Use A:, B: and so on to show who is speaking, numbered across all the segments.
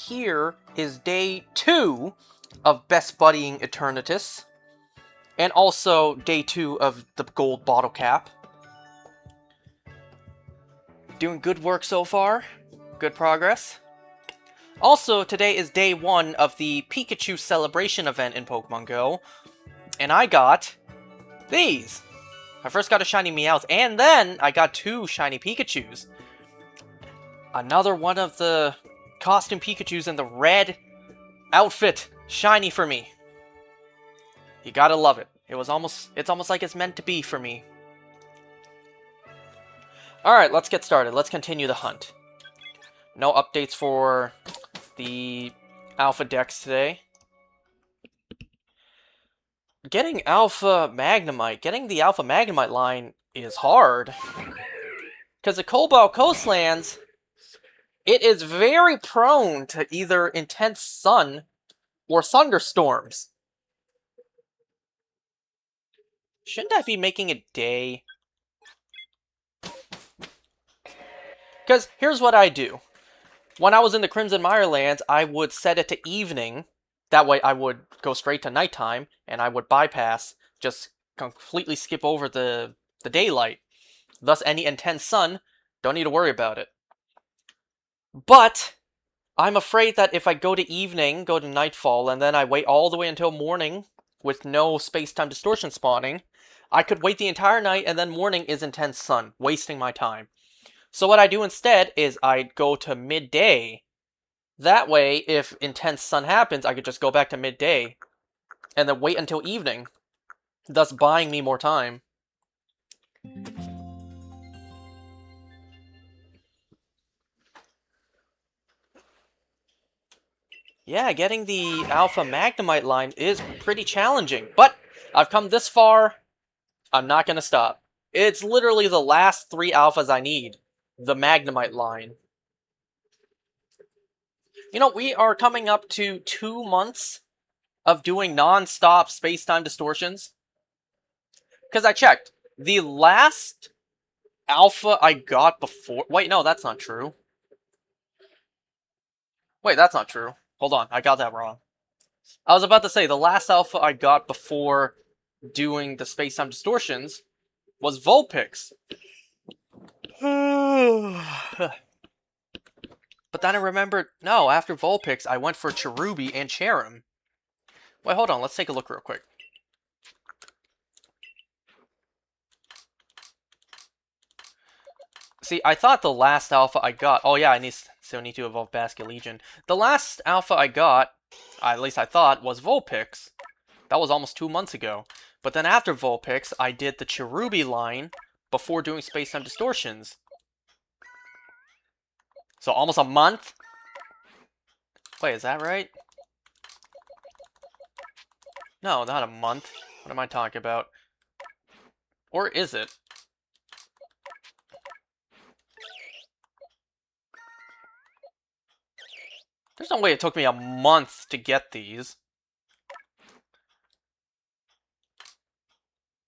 A: here is day 2 of Best Buddying Eternatus, and also day 2 of the gold bottle cap. Doing good work so far. Good progress. Also, today is day 1 of the Pikachu celebration event in Pokemon Go, and I got these. I first got a shiny Meowth, and then I got 2 shiny Pikachus. Another one of the costume Pikachus in the red outfit, shiny for me. You gotta love it. It's almost like it's meant to be for me. Alright, let's get started. Let's continue the hunt. No updates for the Alpha Dex today. Getting the Alpha Magnemite line is hard. Because the Cobalt Coastlands, it is very prone to either intense sun or thunderstorms. Shouldn't I be making a day? Because here's what I do. When I was in the Crimson Mirelands, I would set it to evening. That way I would go straight to nighttime, and I would bypass, just completely skip over the daylight. Thus, any intense sun, don't need to worry about it. But I'm afraid that if I go to evening, go to nightfall, and then I wait all the way until morning with no space-time distortion spawning, I could wait the entire night, and then morning is intense sun, wasting my time. So what I do instead is I go to midday. That way, if intense sun happens, I could just go back to midday, and then wait until evening, thus buying me more time. Yeah, getting the Alpha Magnemite line is pretty challenging, but I've come this far, I'm not gonna stop. It's literally the last 3 Alphas I need, the Magnemite line. You know, we are coming up to 2 months of doing non-stop space-time distortions. Because I checked, the last Alpha I got before... Wait, no, that's not true. Wait, that's not true. Hold on, I got that wrong. I was about to say, the last Alpha I got before doing the space-time distortions was Vulpix. But then I remembered, no, after Vulpix, I went for Cherubi and Cherim. Wait, hold on, let's take a look real quick. See, I thought the last Alpha I got... Oh yeah, I still need to evolve Basculegion. The last Alpha I got, at least I thought, was Vulpix. That was almost 2 months ago. But then after Vulpix, I did the Cherubi line before doing Space-Time Distortions. So almost a month? Wait, is that right? No, not a month. What am I talking about? Or is it? There's no way it took me a month to get these.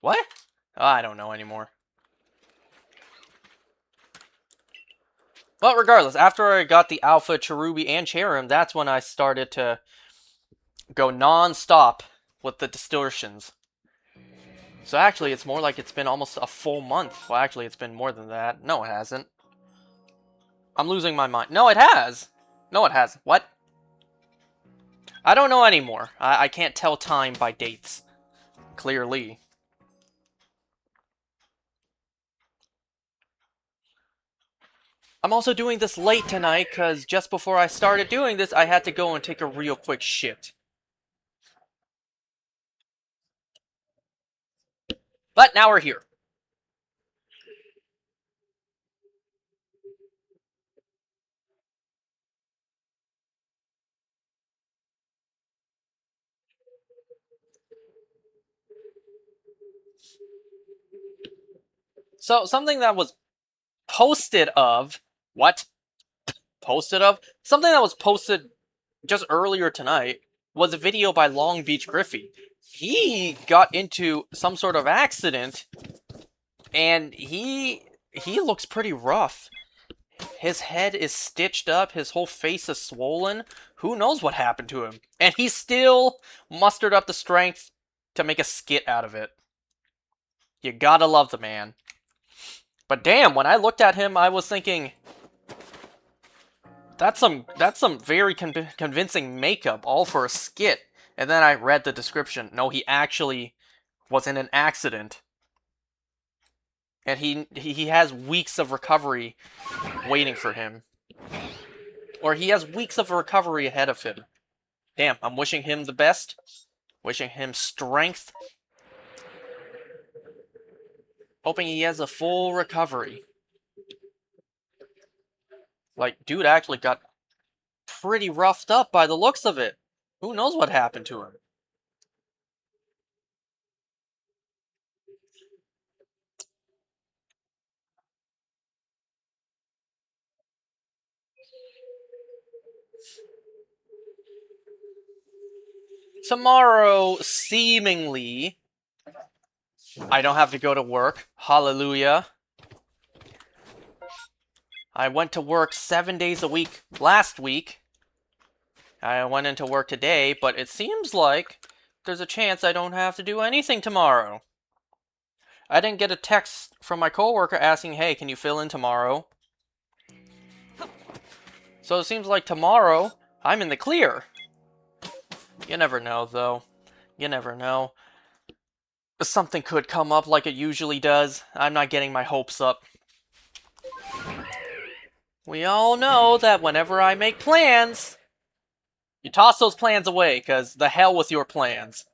A: What? I don't know anymore. But regardless, after I got the Alpha, Cherubi, and Cherim, that's when I started to go non-stop with the distortions. So actually, it's more like it's been almost a full month. Well, actually, it's been more than that. No, it hasn't. I'm losing my mind. No, it has! No, it hasn't. What? I don't know anymore. I can't tell time by dates. Clearly. I'm also doing this late tonight, because just before I started doing this, I had to go and take a real quick shit. But now we're here. So, something that was posted of... What? Posted of? Something that was posted just earlier tonight was a video by Long Beach Griffey. He got into some sort of accident, and he looks pretty rough. His head is stitched up, his whole face is swollen. Who knows what happened to him? And he still mustered up the strength to make a skit out of it. You gotta love the man. But damn, when I looked at him, I was thinking, that's some very convincing makeup, all for a skit. And then I read the description. No, he actually was in an accident. And he has weeks of recovery waiting for him. Or he has weeks of recovery ahead of him. Damn, I'm wishing him the best. Wishing him strength. Hoping he has a full recovery. Like, dude actually got pretty roughed up by the looks of it. Who knows what happened to him? Tomorrow, seemingly, I don't have to go to work. Hallelujah. I went to work 7 days a week last week. I went into work today, but it seems like there's a chance I don't have to do anything tomorrow. I didn't get a text from my coworker asking, hey, can you fill in tomorrow? So it seems like tomorrow, I'm in the clear. You never know, though. You never know. Something could come up like it usually does. I'm not getting my hopes up. We all know that whenever I make plans, you toss those plans away, because the hell with your plans.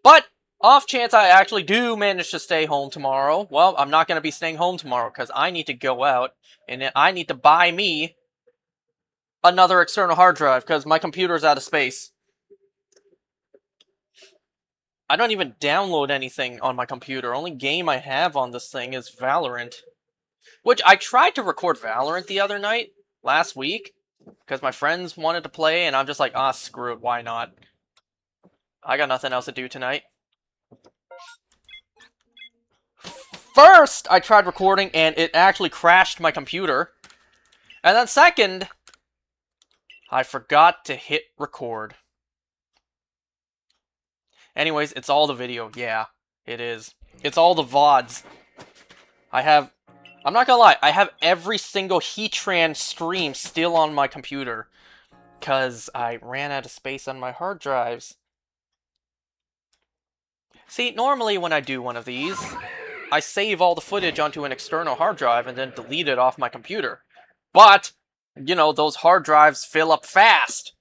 A: But, off chance I actually do manage to stay home tomorrow, well, I'm not going to be staying home tomorrow, because I need to go out, and I need to buy me another external hard drive, because my computer's out of space. I don't even download anything on my computer. Only game I have on this thing is Valorant. Which, I tried to record Valorant the other night, last week, because my friends wanted to play, and I'm just like, ah, screw it, why not? I got nothing else to do tonight. First, I tried recording, and it actually crashed my computer. And then second, I forgot to hit record. Anyways, it's all the video. Yeah, it is. It's all the VODs. I'm not gonna lie, I have every single Heatran stream still on my computer. Because I ran out of space on my hard drives. See, normally when I do one of these, I save all the footage onto an external hard drive and then delete it off my computer. But, you know, those hard drives fill up fast.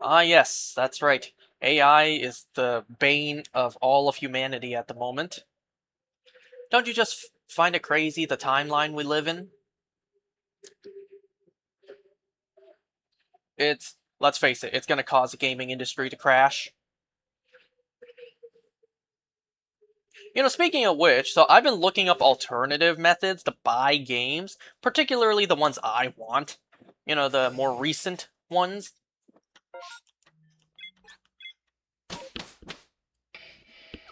A: Ah, yes, that's right. AI is the bane of all of humanity at the moment. Don't you just find it crazy, the timeline we live in? Let's face it, it's gonna cause the gaming industry to crash. You know, speaking of which, so I've been looking up alternative methods to buy games, particularly the ones I want. You know, the more recent ones.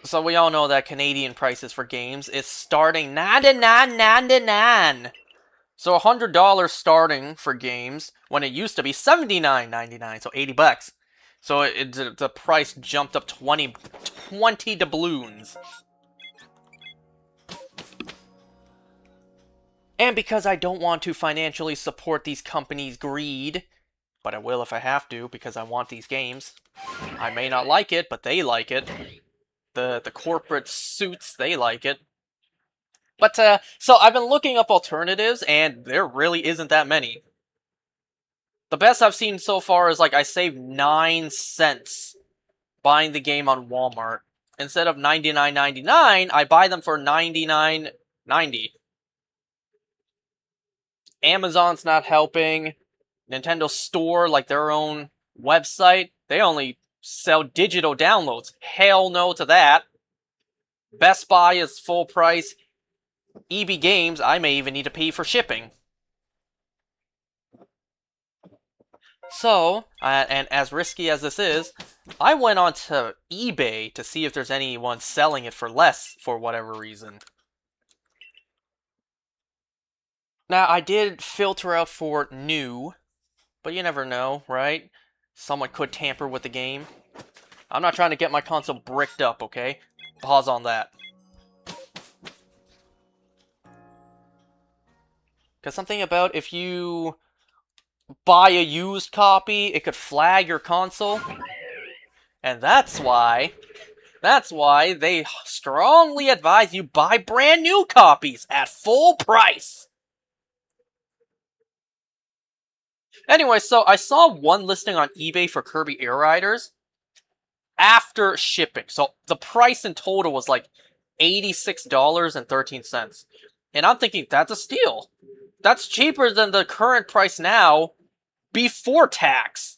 A: So we all know that Canadian prices for games is starting 99.99. So $100 starting for games when it used to be $79.99, so $80. So the price jumped up 20 doubloons. And because I don't want to financially support these companies' greed, but I will if I have to because I want these games. I may not like it, but they like it. The corporate suits, they like it. But, so I've been looking up alternatives, and there really isn't that many. The best I've seen so far is, like, I saved 9 cents buying the game on Walmart. Instead of $99.99, I buy them for $99.90. Amazon's not helping. Nintendo Store, like their own website, they only sell digital downloads. Hell no to that. Best Buy is full price. EB Games, I may even need to pay for shipping. So, and as risky as this is, I went onto eBay to see if there's anyone selling it for less for whatever reason. Now, I did filter out for new, but you never know, right? Someone could tamper with the game. I'm not trying to get my console bricked up, okay? Pause on that. Because something about if you buy a used copy, it could flag your console. And that's why they strongly advise you buy brand new copies at full price. Anyway, so I saw one listing on eBay for Kirby Air Riders after shipping. So the price in total was like $86.13. And I'm thinking, that's a steal. That's cheaper than the current price now before tax.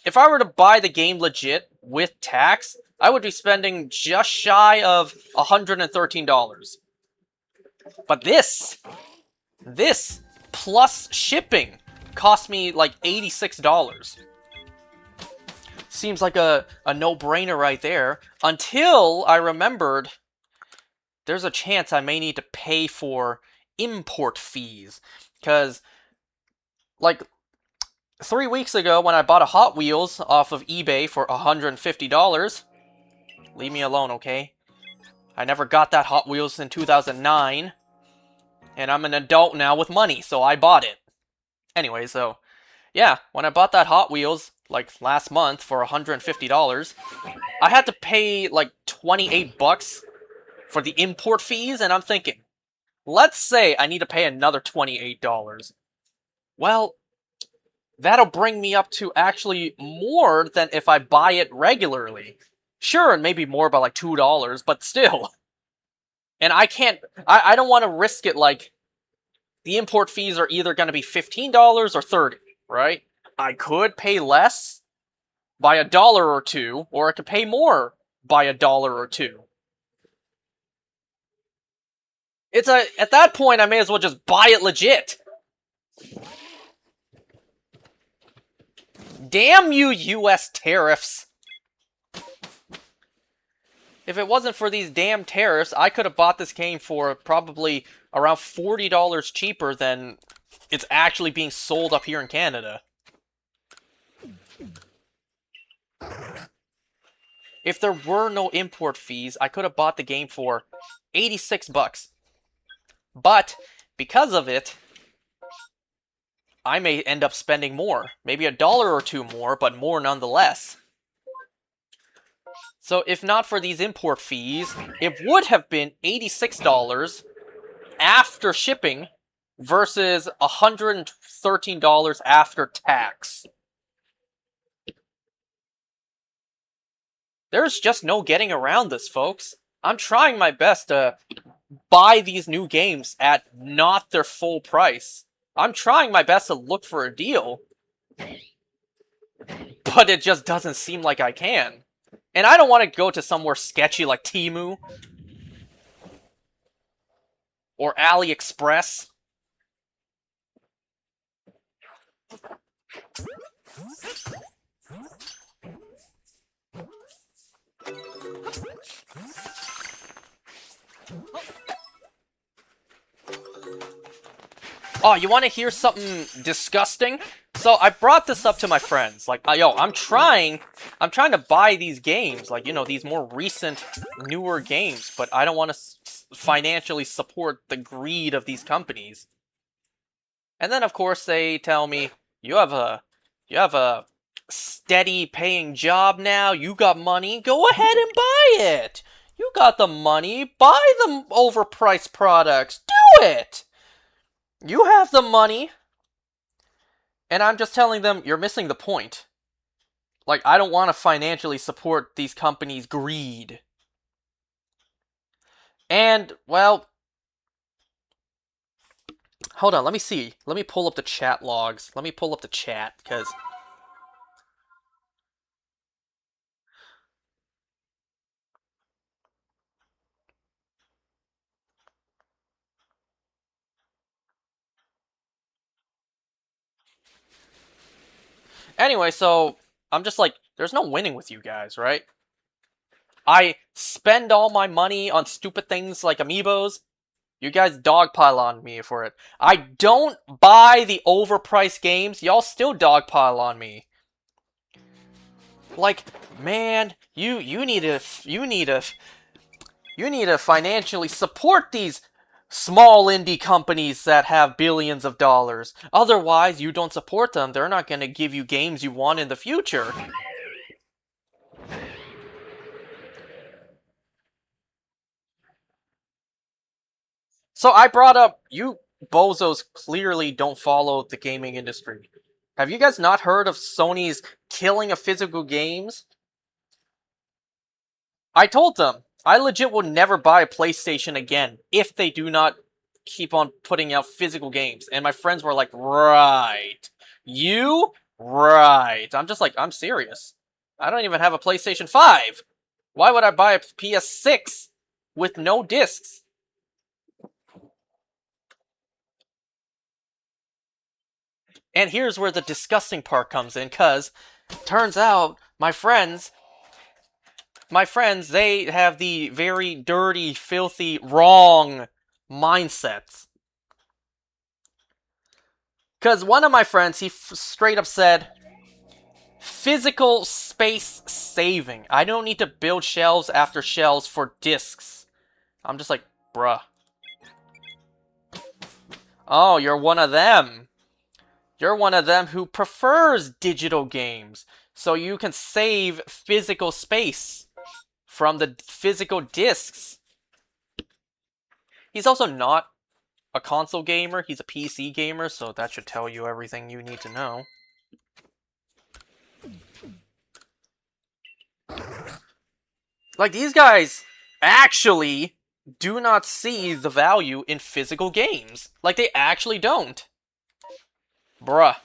A: If I were to buy the game legit with tax, I would be spending just shy of $113. But this plus shipping cost me like $86. Seems like a no-brainer right there, until I remembered there's a chance I may need to pay for import fees. Because, like, 3 weeks ago when I bought a Hot Wheels off of eBay for $150, leave me alone, okay? I never got that Hot Wheels in 2009, and I'm an adult now with money, so I bought it. Anyway, so, yeah, when I bought that Hot Wheels, like, last month for $150, I had to pay, like, $28 for the import fees, and I'm thinking, let's say I need to pay another $28. Well, that'll bring me up to actually more than if I buy it regularly. Sure, and maybe more by like $2, but still. And I can't, I don't want to risk it like, the import fees are either going to be $15 or $30, right? I could pay less by $1 or $2, or I could pay more by $1 or $2. At that point, I may as well just buy it legit. Damn you, US tariffs. If it wasn't for these damn tariffs, I could have bought this game for probably around $40 cheaper than it's actually being sold up here in Canada. If there were no import fees, I could have bought the game for $86. But because of it, I may end up spending more. Maybe $1 or $2 more, but more nonetheless. So if not for these import fees, it would have been $86 after shipping versus $113 after tax. There's just no getting around this, folks. I'm trying my best to buy these new games at not their full price. I'm trying my best to look for a deal, but it just doesn't seem like I can. And I don't want to go to somewhere sketchy like Temu or AliExpress. Oh, you want to hear something disgusting? So I brought this up to my friends. Like, yo, I'm trying to buy these games, like, you know, these more recent, newer games, but I don't want to financially support the greed of these companies. And then, of course, they tell me, you have a steady paying job now, you got money, go ahead and buy it! You got the money, buy the overpriced products, do it! You have the money. And I'm just telling them, you're missing the point. Like, I don't want to financially support these companies' greed. And, well, hold on, let me see. Let me pull up the chat logs. Let me pull up the chat, because... Anyway, so I'm just like, there's no winning with you guys, right? I spend all my money on stupid things like amiibos. You guys dogpile on me for it. I don't buy the overpriced games. Y'all still dogpile on me. Like, man, you need to financially support these small indie companies that have billions of dollars. Otherwise, you don't support them. They're not going to give you games you want in the future. So I brought up, you bozos clearly don't follow the gaming industry. Have you guys not heard of Sony's killing of physical games? I told them, I legit will never buy a PlayStation again if they do not keep on putting out physical games. And my friends were like, right. You? Right. I'm just like, I'm serious. I don't even have a PlayStation 5. Why would I buy a PS6 with no discs? And here's where the disgusting part comes in, cuz turns out my friends, they have the very dirty, filthy, wrong mindsets. Cuz one of my friends, he straight up said, physical space saving. I don't need to build shelves after shelves for discs. I'm just like, bruh. Oh, you're one of them. You're one of them who prefers digital games, so you can save physical space from the physical discs. He's also not a console gamer, he's a PC gamer, so that should tell you everything you need to know. Like, these guys actually do not see the value in physical games. Like, they actually don't. Bruh.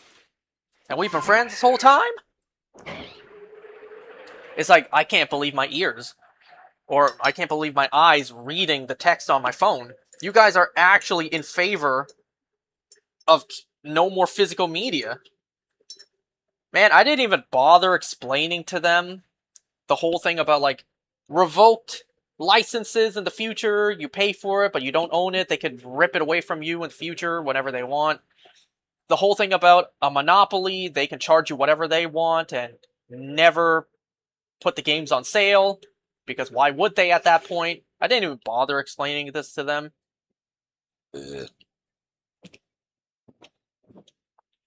A: And we've been friends this whole time? It's like, I can't believe my ears. Or, I can't believe my eyes reading the text on my phone. You guys are actually in favor of no more physical media. Man, I didn't even bother explaining to them the whole thing about, like, revoked licenses in the future. You pay for it, but you don't own it. They could rip it away from you in the future whenever they want. The whole thing about a monopoly, they can charge you whatever they want and never put the games on sale, because why would they at that point? I didn't even bother explaining this to them.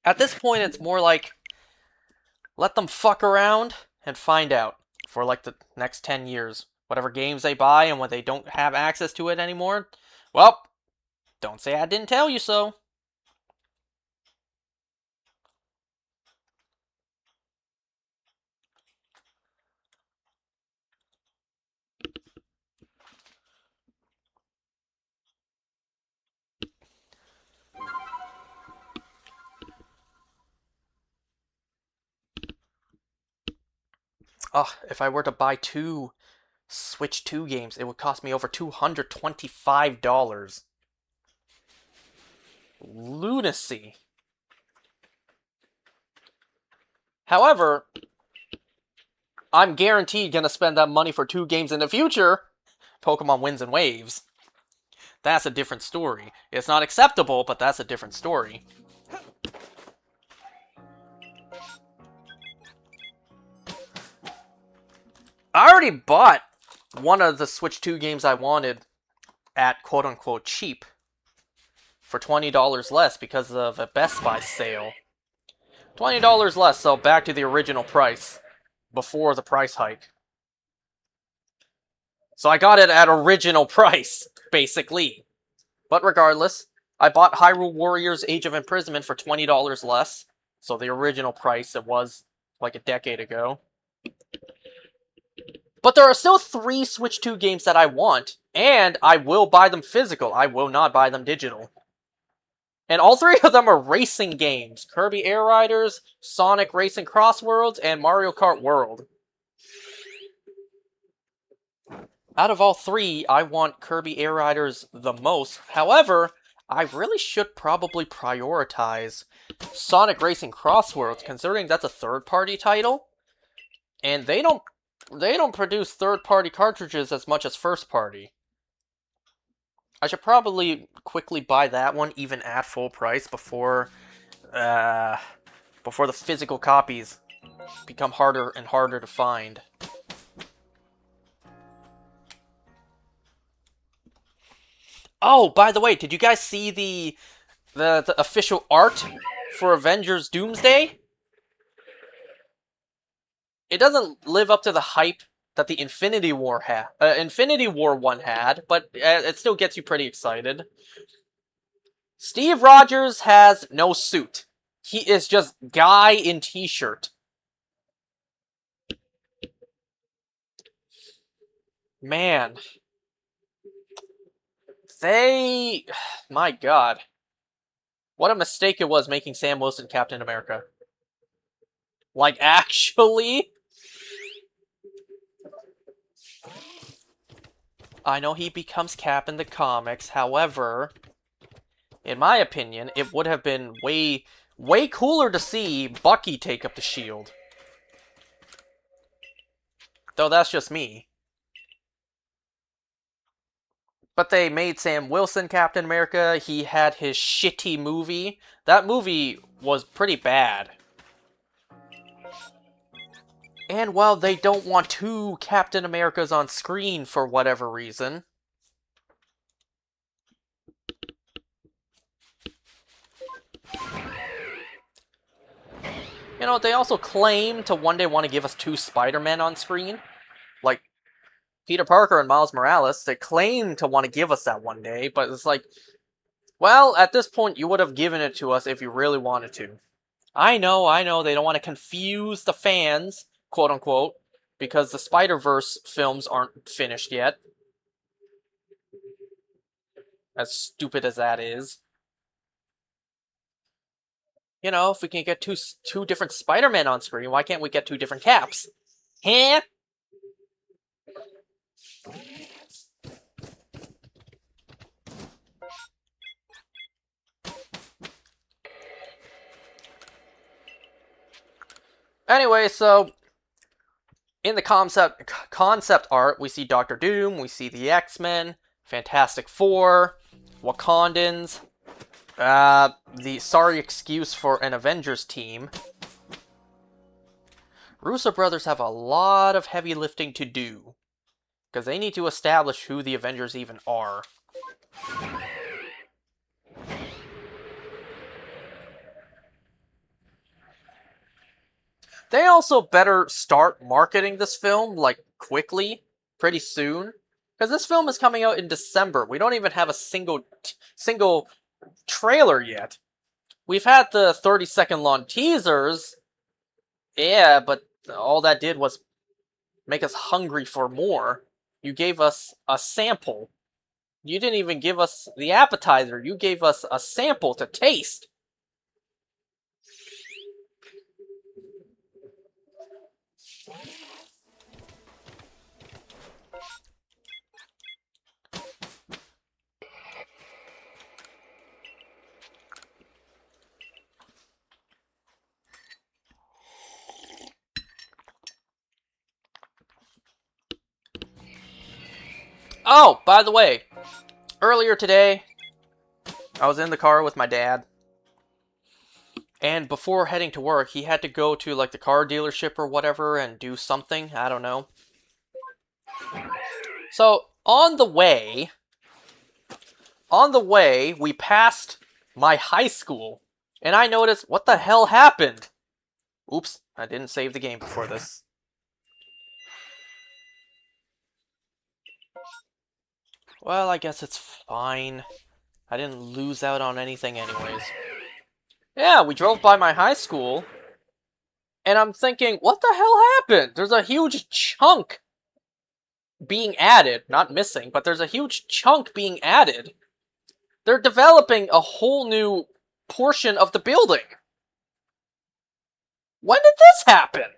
A: At this point, it's more like, let them fuck around and find out for like the next 10 years. Whatever games they buy, and when they don't have access to it anymore, well, don't say I didn't tell you so. Ugh, if I were to buy two Switch 2 games, it would cost me over $225. Lunacy. However, I'm guaranteed gonna spend that money for two games in the future. Pokemon Winds and Waves. That's a different story. It's not acceptable, but that's a different story. I already bought one of the Switch 2 games I wanted at quote-unquote cheap for $20 less because of a Best Buy sale. $20 less, so back to the original price before the price hike. So I got it at original price, basically. But regardless, I bought Hyrule Warriors Age of Imprisonment for $20 less, so the original price it was like a decade ago. But there are still 3 Switch 2 games that I want, and I will buy them physical. I will not buy them digital. And all 3 of them are racing games. Kirby Air Riders, Sonic Racing Cross Worlds, and Mario Kart World. Out of all 3, I want Kirby Air Riders the most. However, I really should probably prioritize Sonic Racing Crossworlds, considering that's a third-party title, and they don't produce third-party cartridges as much as first-party. I should probably quickly buy that one, even at full price, uh, before the physical copies become harder and harder to find. Oh, by the way, did you guys see the official art for Avengers Doomsday? It doesn't live up to the hype that the Infinity War one had, but it still gets you pretty excited. Steve Rogers has no suit. He is just guy in t-shirt. Man. My god. What a mistake it was making Sam Wilson Captain America. Like, actually? I know he becomes Cap in the comics, however, in my opinion, it would have been way cooler to see Bucky take up the shield. Though that's just me. But they made Sam Wilson Captain America. He had his shitty movie. That movie was pretty bad. And while they don't want two Captain Americas on screen for whatever reason, you know, they also claim to one day want to give us two Spider-Men on screen. Like, Peter Parker and Miles Morales, they claim to want to give us that one day, but it's like, well, at this point, you would have given it to us if you really wanted to. I know, they don't want to confuse the fans, quote-unquote, because the Spider-Verse films aren't finished yet. As stupid as that is. You know, if we can get two different Spider-Men on screen, why can't we get two different Caps? Huh? Anyway, so in the concept art, we see Doctor Doom, we see the X-Men, Fantastic Four, Wakandans, the sorry excuse for an Avengers team. Russo brothers have a lot of heavy lifting to do, because they need to establish who the Avengers even are. They also better start marketing this film, like, quickly, pretty soon. Because this film is coming out in December. We don't even have a single trailer yet. We've had the 30-second long teasers. Yeah, but all that did was make us hungry for more. You gave us a sample. You didn't even give us the appetizer. You gave us a sample to taste. Oh, by the way, earlier today, I was in the car with my dad, and before heading to work, he had to go to, like, the car dealership or whatever and do something, I don't know. So, on the way, we passed my high school, and I noticed, what the hell happened? Oops, I didn't save the game before this. Well, I guess it's fine. I didn't lose out on anything anyways. Yeah, we drove by my high school, and I'm thinking, what the hell happened? There's a huge chunk being added. Not missing, but there's a huge chunk being added. They're developing a whole new portion of the building. When did this happen?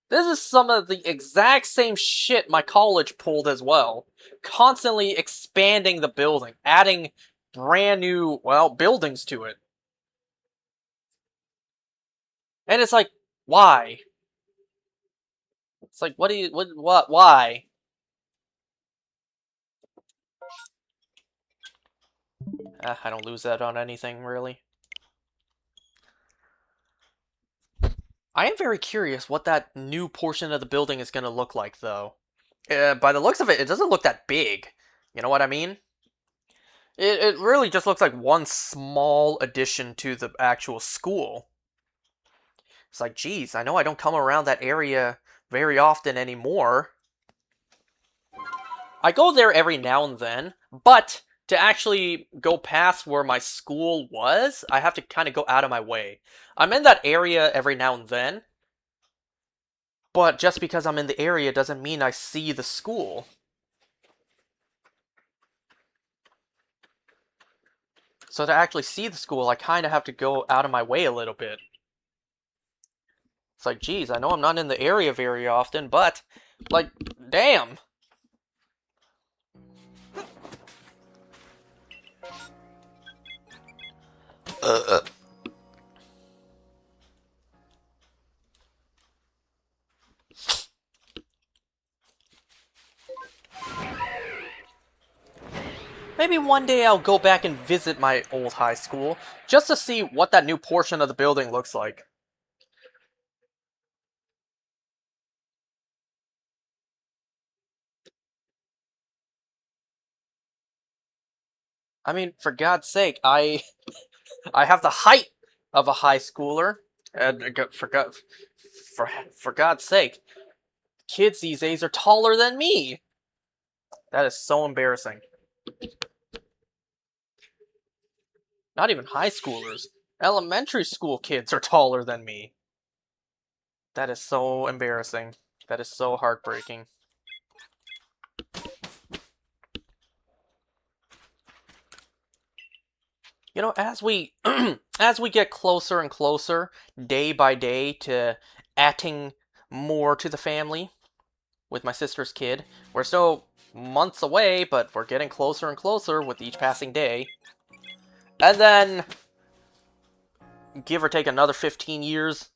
A: This is some of the exact same shit my college pulled as well. Constantly expanding the building, adding brand new, well, buildings to it. And it's like, why? It's like, why? I don't lose that on anything, really. I am very curious what that new portion of the building is going to look like, though. By the looks of it, it doesn't look that big. You know what I mean? It really just looks like one small addition to the actual school. It's like, geez, I know I don't come around that area very often anymore. I go there every now and then, but to actually go past where my school was, I have to kind of go out of my way. I'm in that area every now and then, but just because I'm in the area doesn't mean I see the school. So to actually see the school, I kind of have to go out of my way a little bit. It's like, geez, I know I'm not in the area very often, but, like, damn. Uh. Maybe one day I'll go back and visit my old high school, just to see what that new portion of the building looks like. I mean, for God's sake, I have the height of a high schooler, and for God's sake, kids these days are taller than me. That is so embarrassing. Not even high schoolers. Elementary school kids are taller than me. That is so embarrassing. That is so heartbreaking. You know, as we as we get closer and closer, day by day, to adding more to the family with my sister's kid, we're still months away, but we're getting closer and closer with each passing day. And then, give or take another 15 years.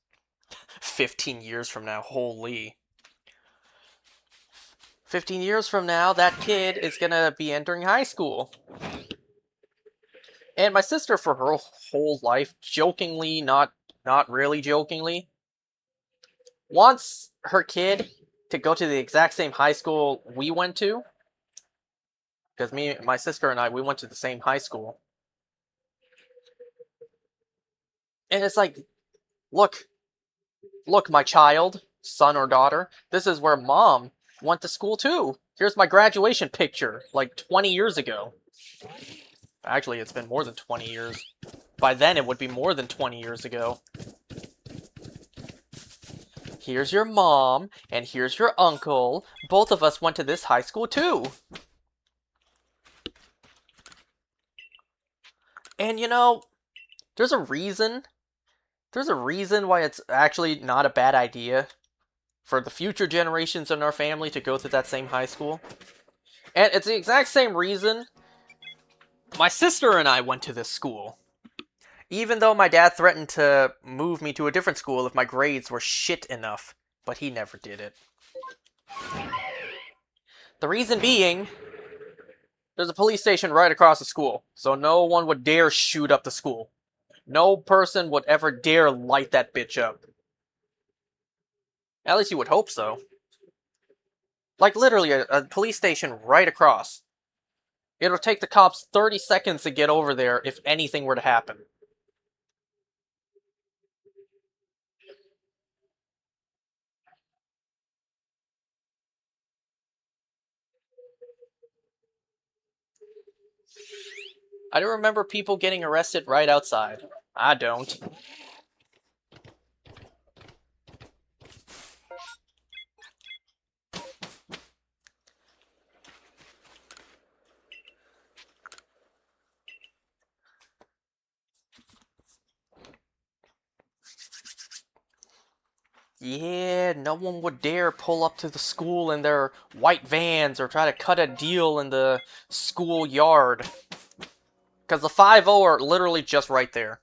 A: 15 years from now, holy. 15 years from now, that kid is gonna be entering high school. And my sister, for her whole life, jokingly, not really jokingly, wants her kid to go to the exact same high school we went to. Because my sister and I, we went to the same high school. And it's like, look, my child, son or daughter, this is where mom went to school too. Here's my graduation picture, like 20 years ago. Actually, it's been more than 20 years. By then, it would be more than 20 years ago. Here's your mom, and here's your uncle. Both of us went to this high school too. And you know, there's a reason. There's a reason why it's actually not a bad idea for the future generations in our family to go to that same high school. And it's the exact same reason my sister and I went to this school. Even though my dad threatened to move me to a different school if my grades were shit enough. But he never did it. The reason being, there's a police station right across the school, so no one would dare shoot up the school. No person would ever dare light that bitch up. At least you would hope so. Like, literally, a police station right across. It'll take the cops 30 seconds to get over there if anything were to happen. I don't remember people getting arrested right outside. I don't. Yeah, no one would dare pull up to the school in their white vans or try to cut a deal in the school yard. Because the 5-0 are literally just right there.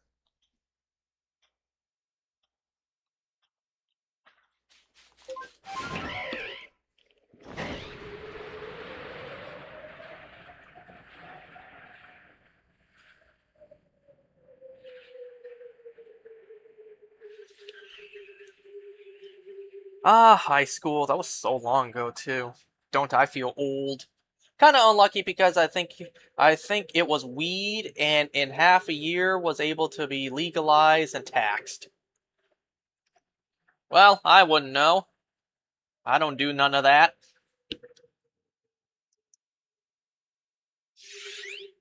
A: Ah, high school. That was so long ago too. Don't I feel old? Kind of unlucky because I think it was weed, and in half a year was able to be legalized and taxed. Well, I wouldn't know. I don't do none of that.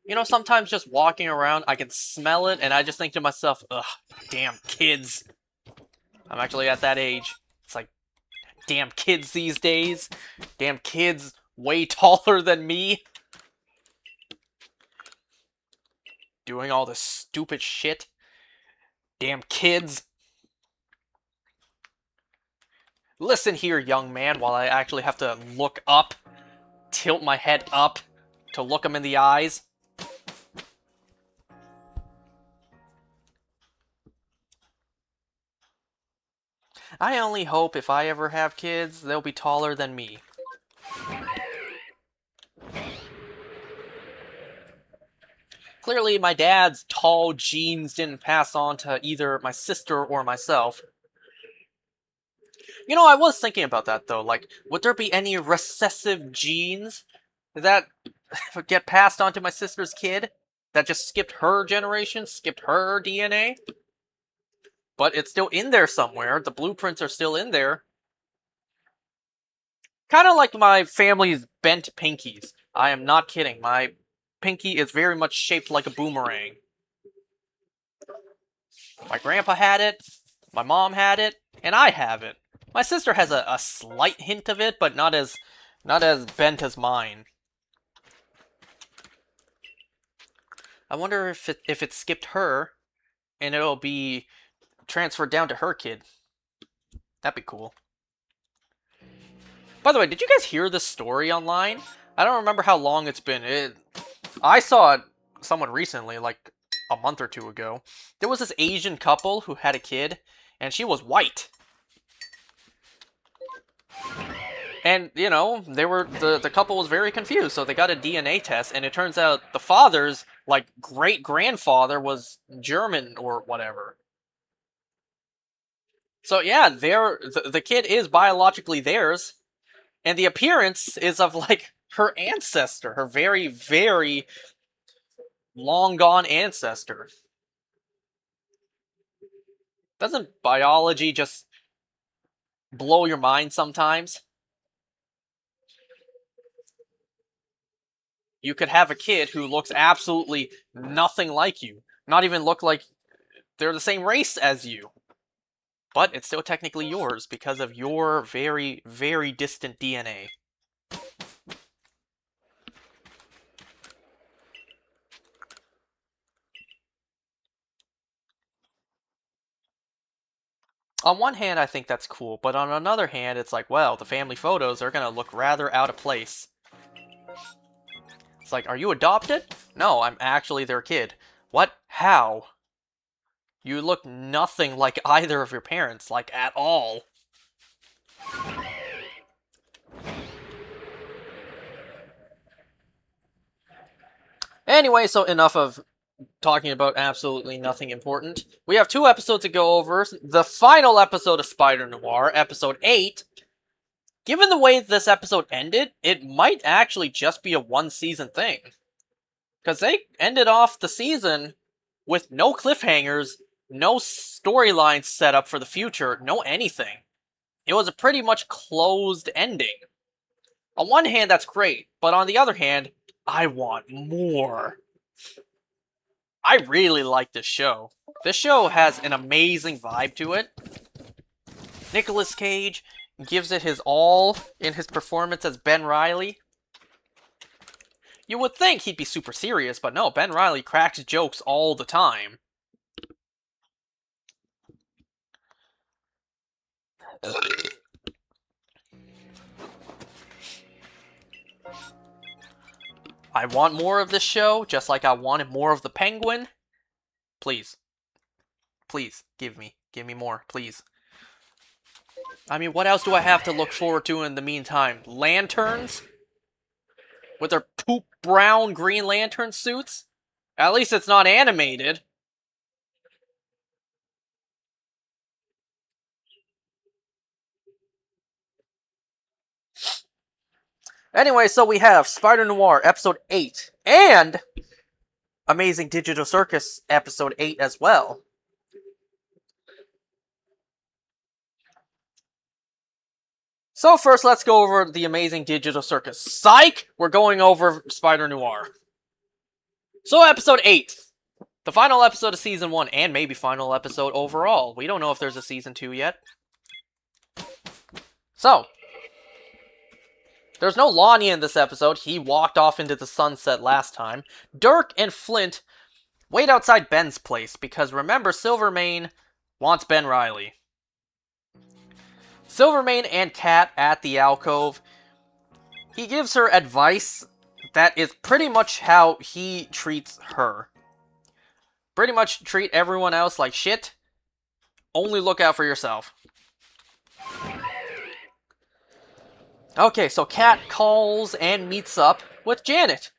A: You know, sometimes just walking around, I can smell it, and I just think to myself, ugh, damn kids. I'm actually at that age. It's like, damn kids these days. Damn kids way taller than me. Doing all this stupid shit. Damn kids. Listen here, young man, while I actually have to look up, tilt my head up to look them in the eyes. I only hope if I ever have kids, they'll be taller than me. Clearly, my dad's tall genes didn't pass on to either my sister or myself. You know, I was thinking about that though. Like, would there be any recessive genes that get passed on to my sister's kid? That just skipped her generation, skipped her DNA? But it's still in there somewhere. The blueprints are still in there. Kind of like my family's bent pinkies. I am not kidding. My pinky is very much shaped like a boomerang. My grandpa had it, my mom had it, and I have it. My sister has a slight hint of it, but not as bent as mine. I wonder if it skipped her and it'll be transferred down to her kid. That'd be cool. By the way, did you guys hear this story online? I don't remember how long it's been. I saw it somewhat recently, like a month or two ago. There was this Asian couple who had a kid, and she was white. And, you know, the couple was very confused, so they got a DNA test, and it turns out the father's, like, great-grandfather was German or whatever. So yeah, the kid is biologically theirs, and the appearance is of, like, her ancestor, her very, very long-gone ancestor. Doesn't biology just blow your mind sometimes? You could have a kid who looks absolutely nothing like you, not even look like they're the same race as you. But it's still technically yours because of your very, very distant DNA. On one hand, I think that's cool, but on another hand, it's like, well, the family photos are gonna look rather out of place. It's like, are you adopted? No, I'm actually their kid. What? How? You look nothing like either of your parents, like, at all. Anyway, so enough of talking about absolutely nothing important. We have 2 episodes to go over. The final episode of Spider Noir, episode 8. Given the way this episode ended, it might actually just be a one-season thing. Because they ended off the season with no cliffhangers, no storylines set up for the future, no anything. It was a pretty much closed ending. On one hand, that's great, but on the other hand, I want more. I really like this show. This show has an amazing vibe to it. Nicolas Cage gives it his all in his performance as Ben Reilly. You would think he'd be super serious, but no, Ben Reilly cracks jokes all the time. I want more of this show, just like I wanted more of the Penguin. Please. Please, give me more, please. I mean, what else do I have to look forward to in the meantime? Lanterns? With their poop brown Green Lantern suits? At least it's not animated. Anyway, so we have Spider Noir episode 8 and Amazing Digital Circus episode 8 as well. So first, let's go over the Amazing Digital Circus. Psych! We're going over Spider Noir. So episode 8. The final episode of season 1, and maybe final episode overall. We don't know if there's a season 2 yet. So, there's no Lonnie in this episode. He walked off into the sunset last time. Dirk and Flint wait outside Ben's place, because remember, Silvermane wants Ben Reilly. Silvermane and Kat at the alcove. He gives her advice that is pretty much how he treats her. Pretty much treat everyone else like shit. Only look out for yourself. Okay, so Kat calls and meets up with Janet.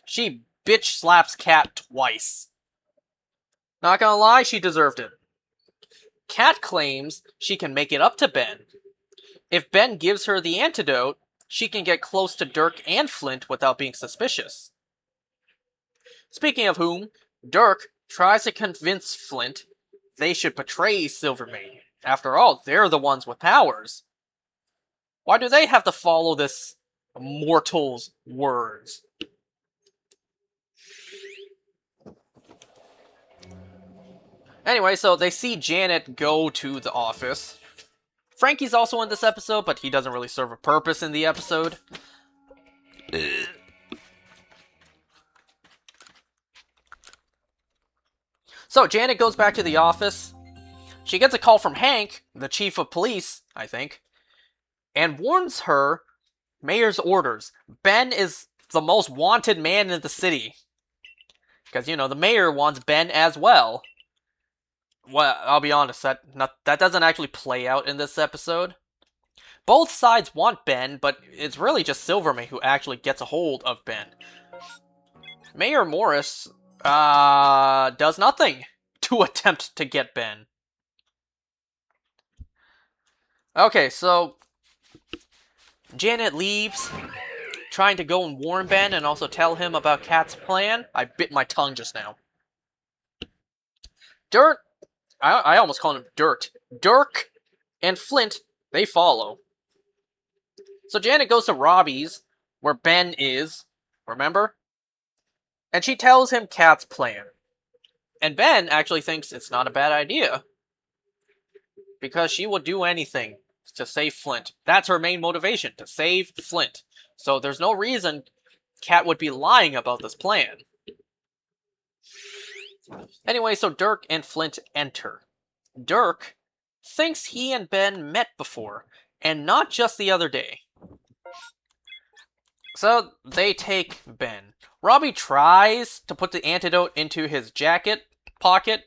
A: She bitch slaps Kat twice. Not gonna lie, she deserved it. Kat claims she can make it up to Ben. If Ben gives her the antidote, she can get close to Dirk and Flint without being suspicious. Speaking of whom, Dirk tries to convince Flint they should betray Silvermane. After all, they're the ones with powers. Why do they have to follow this mortal's words? Anyway, so they see Janet go to the office. Frankie's also in this episode, but he doesn't really serve a purpose in the episode. So Janet goes back to the office. She gets a call from Hank, the chief of police, I think, and warns her mayor's orders. Ben is the most wanted man in the city. Because, you know, the mayor wants Ben as well. Well, I'll be honest, that doesn't actually play out in this episode. Both sides want Ben, but it's really just Silvermane who actually gets a hold of Ben. Mayor Morris does nothing to attempt to get Ben. Okay, so Janet leaves, trying to go and warn Ben and also tell him about Kat's plan. I bit my tongue just now. I almost called him Dirt. Dirk and Flint, they follow. So Janet goes to Robbie's, where Ben is, remember? And she tells him Kat's plan. And Ben actually thinks it's not a bad idea. Because she will do anything to save Flint. That's her main motivation, to save Flint. So there's no reason Kat would be lying about this plan. Anyway, so Dirk and Flint enter. Dirk thinks he and Ben met before, and not just the other day. So they take Ben. Robbie tries to put the antidote into his jacket pocket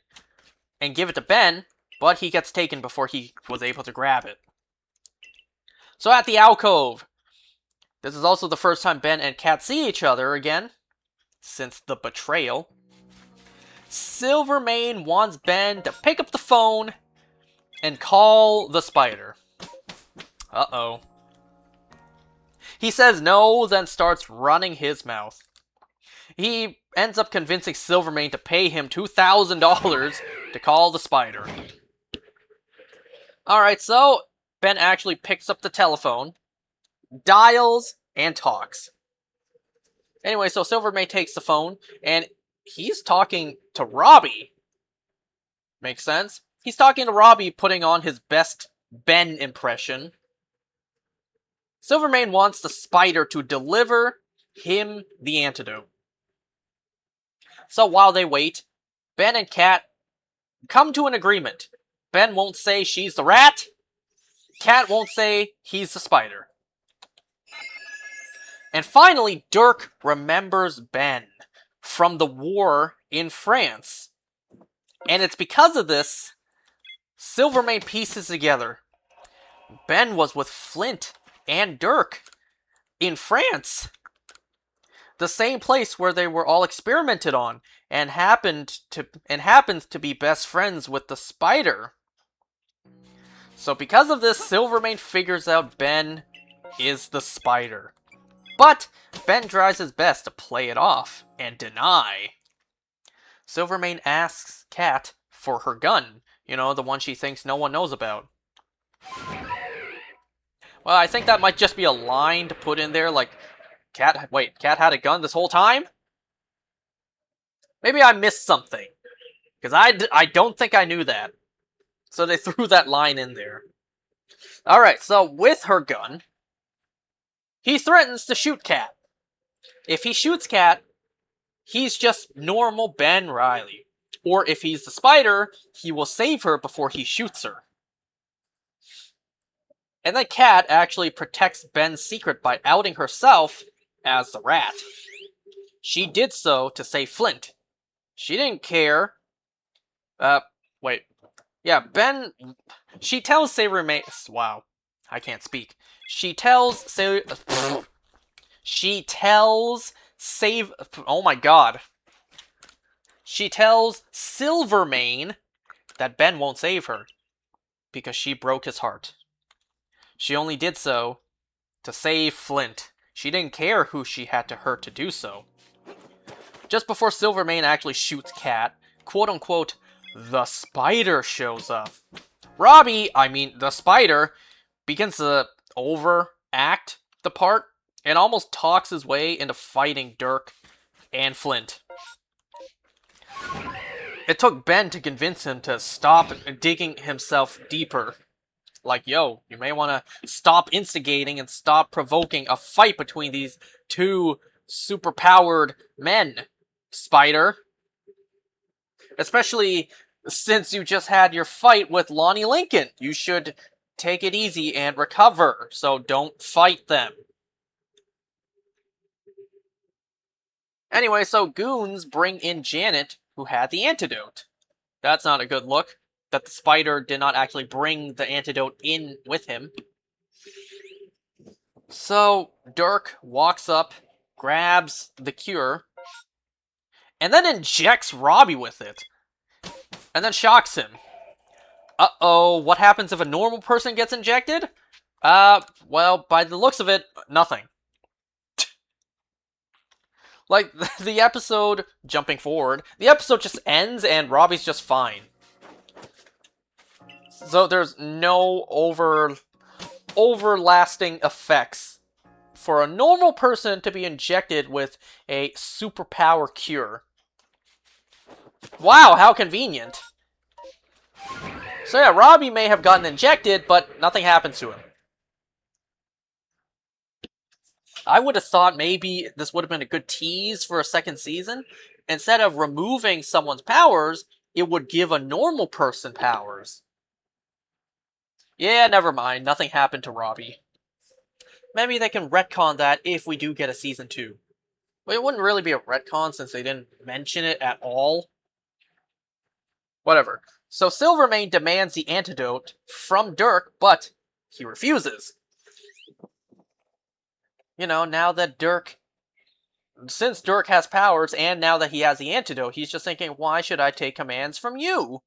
A: and give it to Ben, but he gets taken before he was able to grab it. So at the alcove, this is also the first time Ben and Kat see each other again, since the betrayal. Silvermane wants Ben to pick up the phone and call the spider. Uh-oh. He says no, then starts running his mouth. He ends up convincing Silvermane to pay him $2,000 to call the spider. Alright, so Ben actually picks up the telephone, dials, and talks. Anyway, so Silvermane takes the phone, and he's talking to Robbie. Makes sense? He's talking to Robbie, putting on his best Ben impression. Silvermane wants the spider to deliver him the antidote. So while they wait, Ben and Kat come to an agreement. Ben won't say she's the rat. Kat won't say he's the spider. And finally, Dirk remembers Ben from the war in France. And it's because of this, Silvermane pieces together. Ben was with Flint and Dirk in France. The same place where they were all experimented on and happens to be best friends with the spider. So because of this, Silvermane figures out Ben is the spider. But Ben tries his best to play it off and deny. Silvermane asks Cat for her gun, the one she thinks no one knows about. Well, I think that might just be a line to put in there, like, Cat had a gun this whole time? Maybe I missed something. Because I don't think I knew that. So they threw that line in there. Alright, so with her gun, he threatens to shoot Cat. If he shoots Cat, he's just normal Ben Reilly. Or if he's the spider, he will save her before he shoots her. And then Cat actually protects Ben's secret by outing herself as the rat. She did so to save Flint. She didn't care. Ben... She tells Silvermane... Wow. I can't speak. She tells Oh my god. She tells Silvermane that Ben won't save her. Because she broke his heart. She only did so to save Flint. She didn't care who she had to hurt to do so. Just before Silvermane actually shoots Cat, quote-unquote, the spider shows up. Robbie, the spider, begins to overact the part and almost talks his way into fighting Dirk and Flint. It took Ben to convince him to stop digging himself deeper. Like, yo, you may want to stop instigating and stop provoking a fight between these two superpowered men, Spider. Especially since you just had your fight with Lonnie Lincoln. You should take it easy and recover, so don't fight them. Anyway, so goons bring in Janet, who had the antidote. That's not a good look, that the spider did not actually bring the antidote in with him. So, Dirk walks up, grabs the cure, and then injects Robbie with it. And then shocks him. Uh-oh, what happens if a normal person gets injected? Well, by the looks of it, nothing. Like, the episode, jumping forward, the episode just ends and Robbie's just fine. So there's no overlasting effects for a normal person to be injected with a superpower cure. Wow, how convenient. So yeah, Robbie may have gotten injected, but nothing happened to him. I would have thought maybe this would have been a good tease for a second season. Instead of removing someone's powers, it would give a normal person powers. Yeah, never mind. Nothing happened to Robbie. Maybe they can retcon that if we do get a season 2. But it wouldn't really be a retcon since they didn't mention it at all. Whatever. So Silvermane demands the antidote from Dirk, but he refuses. Now that since Dirk has powers, and now that he has the antidote, he's just thinking, why should I take commands from you?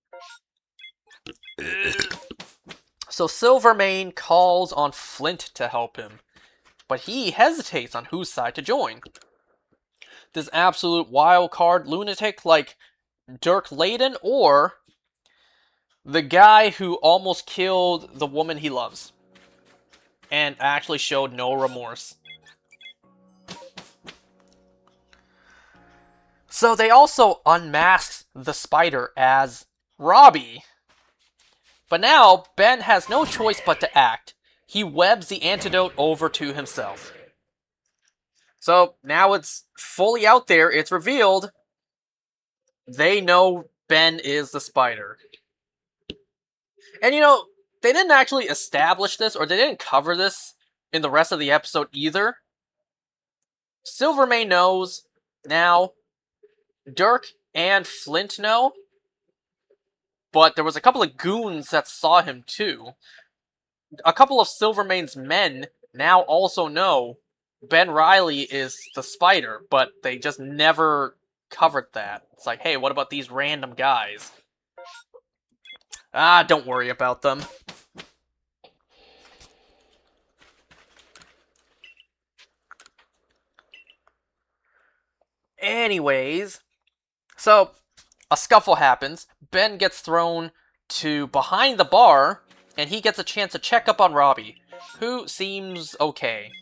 A: So Silvermane calls on Flint to help him, but he hesitates on whose side to join. This absolute wild card lunatic like Dirk Layden, or the guy who almost killed the woman he loves and actually showed no remorse. So they also unmasked the spider as Robbie. But now, Ben has no choice but to act. He webs the antidote over to himself. So now it's fully out there, it's revealed. They know Ben is the spider. And they didn't actually establish this, or they didn't cover this in the rest of the episode either. Silvermane knows now. Dirk and Flint know. But there was a couple of goons that saw him too. A couple of Silvermane's men now also know Ben Riley is the spider, but they just never covered that. It's like, hey, what about these random guys? Ah, don't worry about them. Anyways, so a scuffle happens. Ben gets thrown to behind the bar, and he gets a chance to check up on Robbie, who seems okay.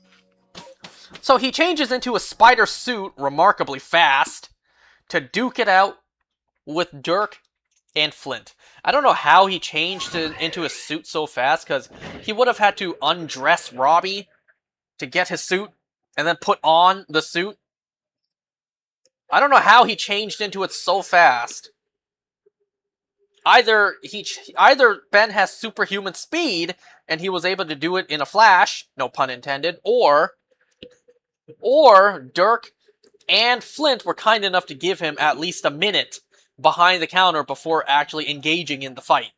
A: So he changes into a spider suit remarkably fast to duke it out with Dirk and Flint. I don't know how he changed into a suit so fast, because he would have had to undress Robbie to get his suit, and then put on the suit. I don't know how he changed into it so fast. Either Ben has superhuman speed, and he was able to do it in a flash, no pun intended, or Dirk and Flint were kind enough to give him at least a minute behind the counter before actually engaging in the fight.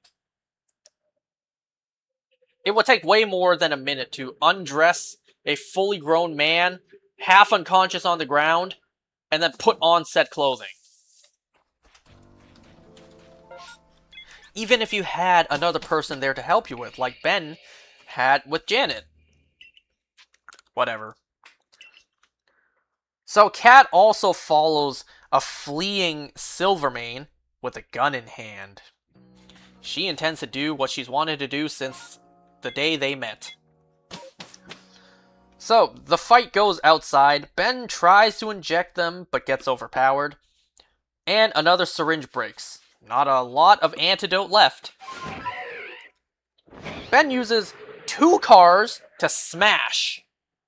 A: It would take way more than a minute to undress a fully grown man, half unconscious on the ground, and then put on said clothing. Even if you had another person there to help you with, like Ben had with Janet. Whatever. So Kat also follows a fleeing Silvermane with a gun in hand. She intends to do what she's wanted to do since the day they met. So, the fight goes outside. Ben tries to inject them, but gets overpowered. And another syringe breaks. Not a lot of antidote left. Ben uses 2 cars to smash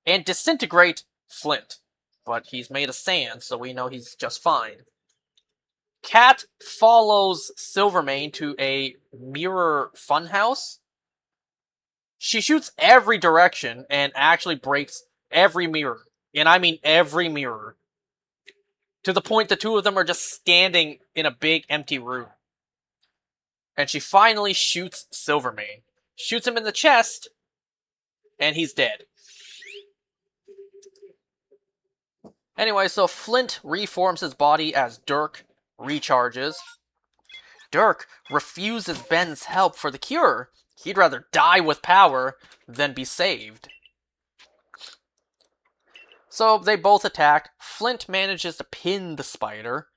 A: and disintegrate Flint. But he's made of sand, so we know he's just fine. Kat follows Silvermane to a mirror funhouse. She shoots every direction and actually breaks every mirror. And I mean every mirror. To the point the two of them are just standing in a big empty room. And she finally shoots Silvermane. Shoots him in the chest, and he's dead. Anyway, so Flint reforms his body as Dirk recharges. Dirk refuses Ben's help for the cure. He'd rather die with power than be saved. So they both attack. Flint manages to pin the spider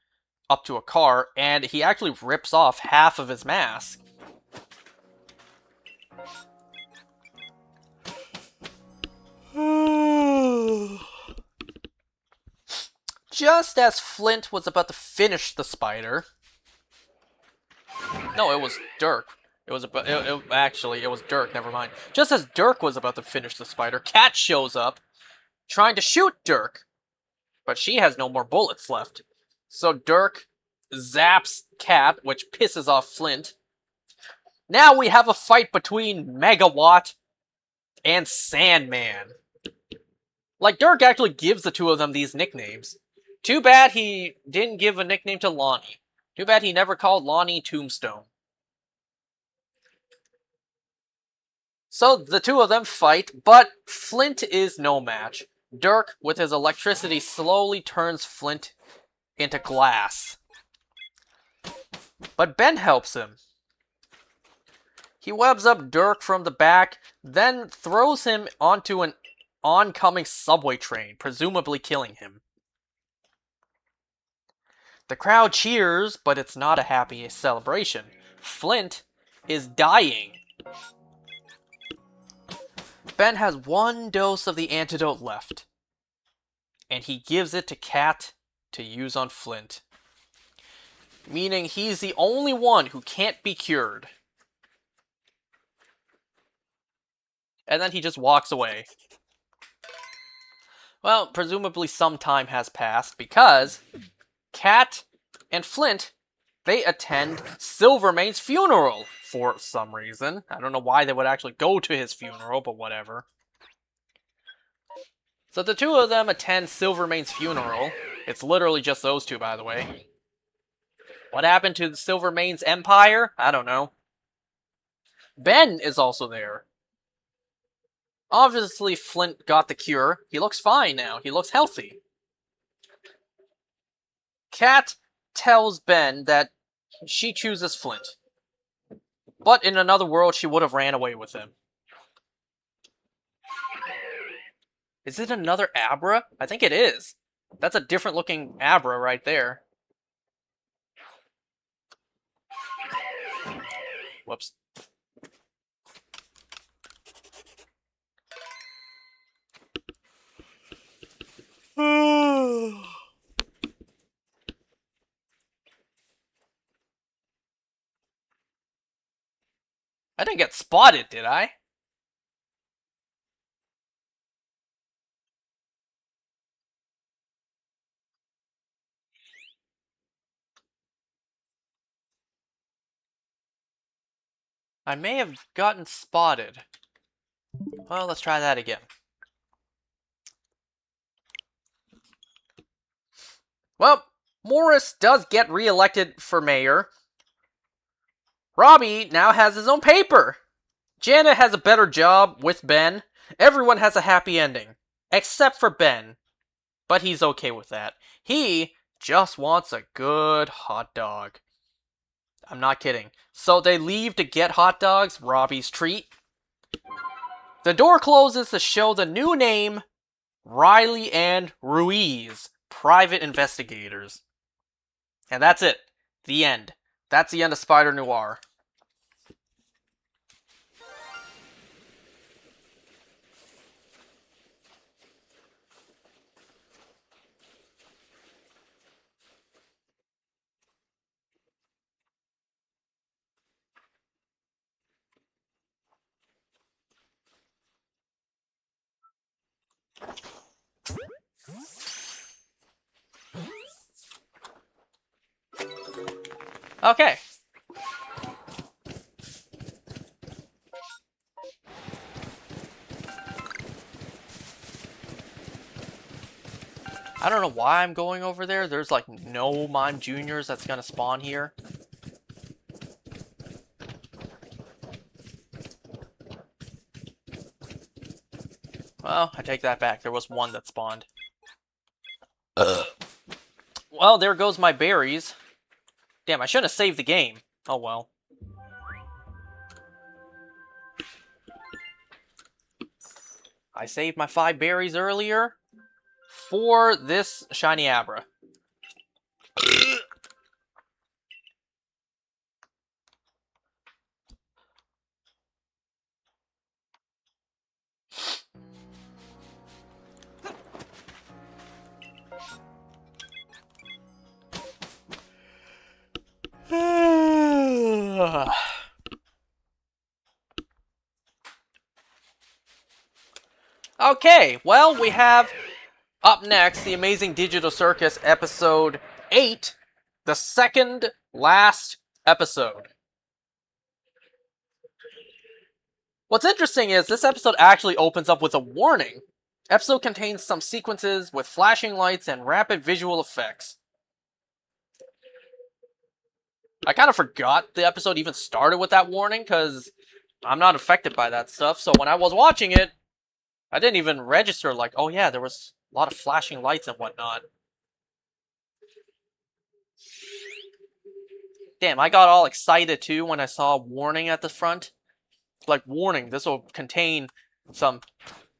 A: up to a car, and he actually rips off half of his mask. Just as Flint was about to finish the spider... No, it was Dirk. It was Dirk, never mind. Just as Dirk was about to finish the spider, Kat shows up, trying to shoot Dirk. But she has no more bullets left. So Dirk zaps Kat, which pisses off Flint. Now we have a fight between Megawatt and Sandman. Like, Dirk actually gives the two of them these nicknames. Too bad he didn't give a nickname to Lonnie. Too bad he never called Lonnie Tombstone. So the two of them fight, but Flint is no match. Dirk, with his electricity, slowly turns Flint into glass. But Ben helps him. He webs up Dirk from the back, then throws him onto an oncoming subway train, presumably killing him. The crowd cheers, but it's not a happy celebration. Flint is dying. Ben has 1 dose of the antidote left, and he gives it to Kat to use on Flint. Meaning he's the only one who can't be cured. And then he just walks away. Well, presumably some time has passed, because Kat and Flint, they attend Silvermane's funeral for some reason. I don't know why they would actually go to his funeral, but whatever. So the two of them attend Silvermane's funeral. It's literally just those two, by the way. What happened to Silvermane's empire? I don't know. Ben is also there. Obviously, Flint got the cure. He looks fine now. He looks healthy. Kat tells Ben that she chooses Flint. But in another world, she would have ran away with him. Is it another Abra? I think it is. That's a different looking Abra right there. Whoops. I didn't get spotted, did I? I may have gotten spotted. Well, let's try that again. Well, Morris does get reelected for mayor. Robbie now has his own paper. Janet has a better job with Ben. Everyone has a happy ending. Except for Ben. But he's okay with that. He just wants a good hot dog. I'm not kidding. So they leave to get hot dogs, Robbie's treat. The door closes to show the new name, Riley and Ruiz, private investigators. And that's it. The end. That's the end of Spider Noir. Okay. I don't know why I'm going over there. There's like no Mime Juniors that's gonna spawn here. Well, I take that back. There was one that spawned. Well, there goes my berries. Damn, I shouldn't have saved the game. Oh well. I saved my 5 berries earlier for this shiny Abra. Okay, well, we have up next the Amazing Digital Circus episode 8, the second last episode. What's interesting is this episode actually opens up with a warning. Episode contains some sequences with flashing lights and rapid visual effects. I kind of forgot the episode even started with that warning because I'm not affected by that stuff. So when I was watching it, I didn't even register like, oh yeah, there was a lot of flashing lights and whatnot. Damn, I got all excited too when I saw a warning at the front. Like, warning, this will contain some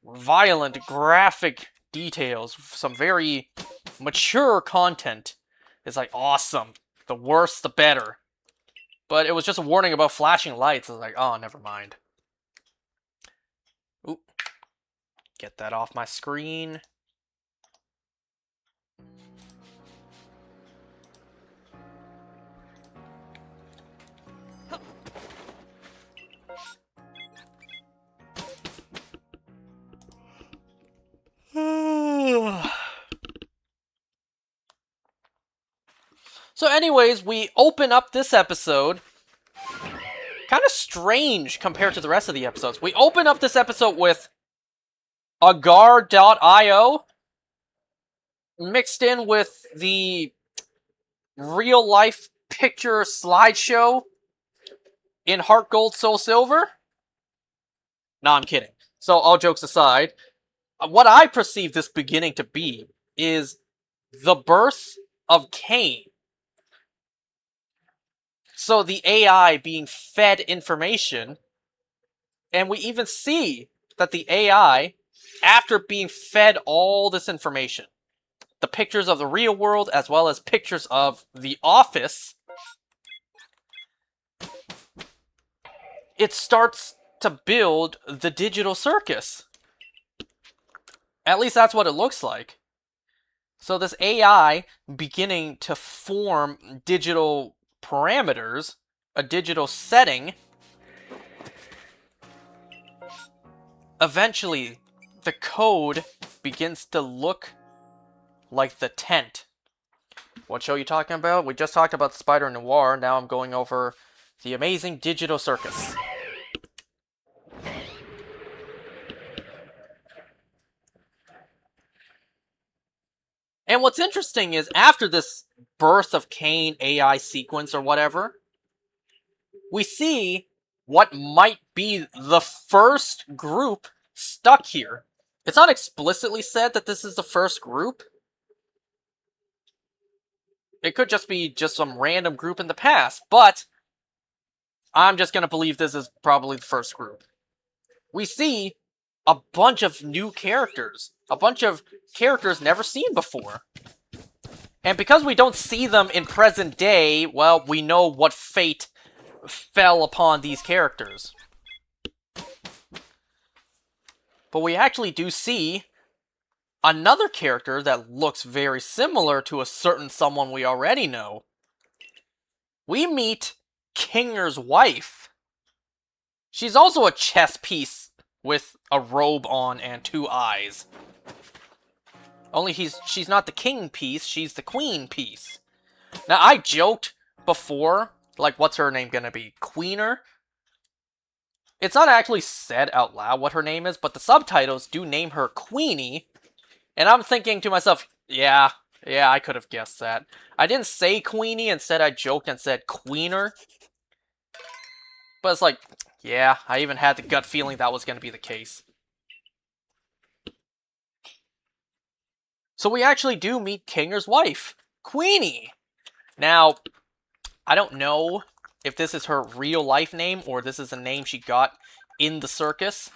A: violent, graphic details, some very mature content. It's like, awesome. The worse, the better. But it was just a warning about flashing lights. I was like, oh, never mind. Oop. Get that off my screen. So anyways, we open up this episode. Kind of strange compared to the rest of the episodes. We open up this episode with agar.io mixed in with the real life picture slideshow in Heart Gold Soul Silver? No, I'm kidding. So, all jokes aside, what I perceive this beginning to be is the birth of Cain. So, the AI being fed information, and we even see that the AI, after being fed all this information, the pictures of the real world as well as pictures of the office, it starts to build the digital circus. At least that's what it looks like. So this AI beginning to form digital parameters, a digital setting, eventually the code begins to look like the tent. What show are you talking about? We just talked about Spider Noir, now I'm going over the amazing digital circus. And what's interesting is after this birth of Cain AI sequence or whatever, we see what might be the first group stuck here. It's not explicitly said that this is the first group. It could just be just some random group in the past, but I'm just going to believe this is probably the first group. We see a bunch of new characters. A bunch of characters never seen before. And because we don't see them in present day, well, we know what fate fell upon these characters. But we actually do see another character that looks very similar to a certain someone we already know. We meet Kinger's wife. She's also a chess piece with a robe on and two eyes. Only she's not the king piece, she's the queen piece. Now, I joked before, like, what's her name gonna be? Queener? It's not actually said out loud what her name is, but the subtitles do name her Queenie. And I'm thinking to myself, yeah, I could have guessed that. I didn't say Queenie, instead I joked and said Queener. But it's like, yeah, I even had the gut feeling that was gonna be the case. So we actually do meet Kinger's wife, Queenie. Now, I don't know if this is her real life name or this is a name she got in the circus.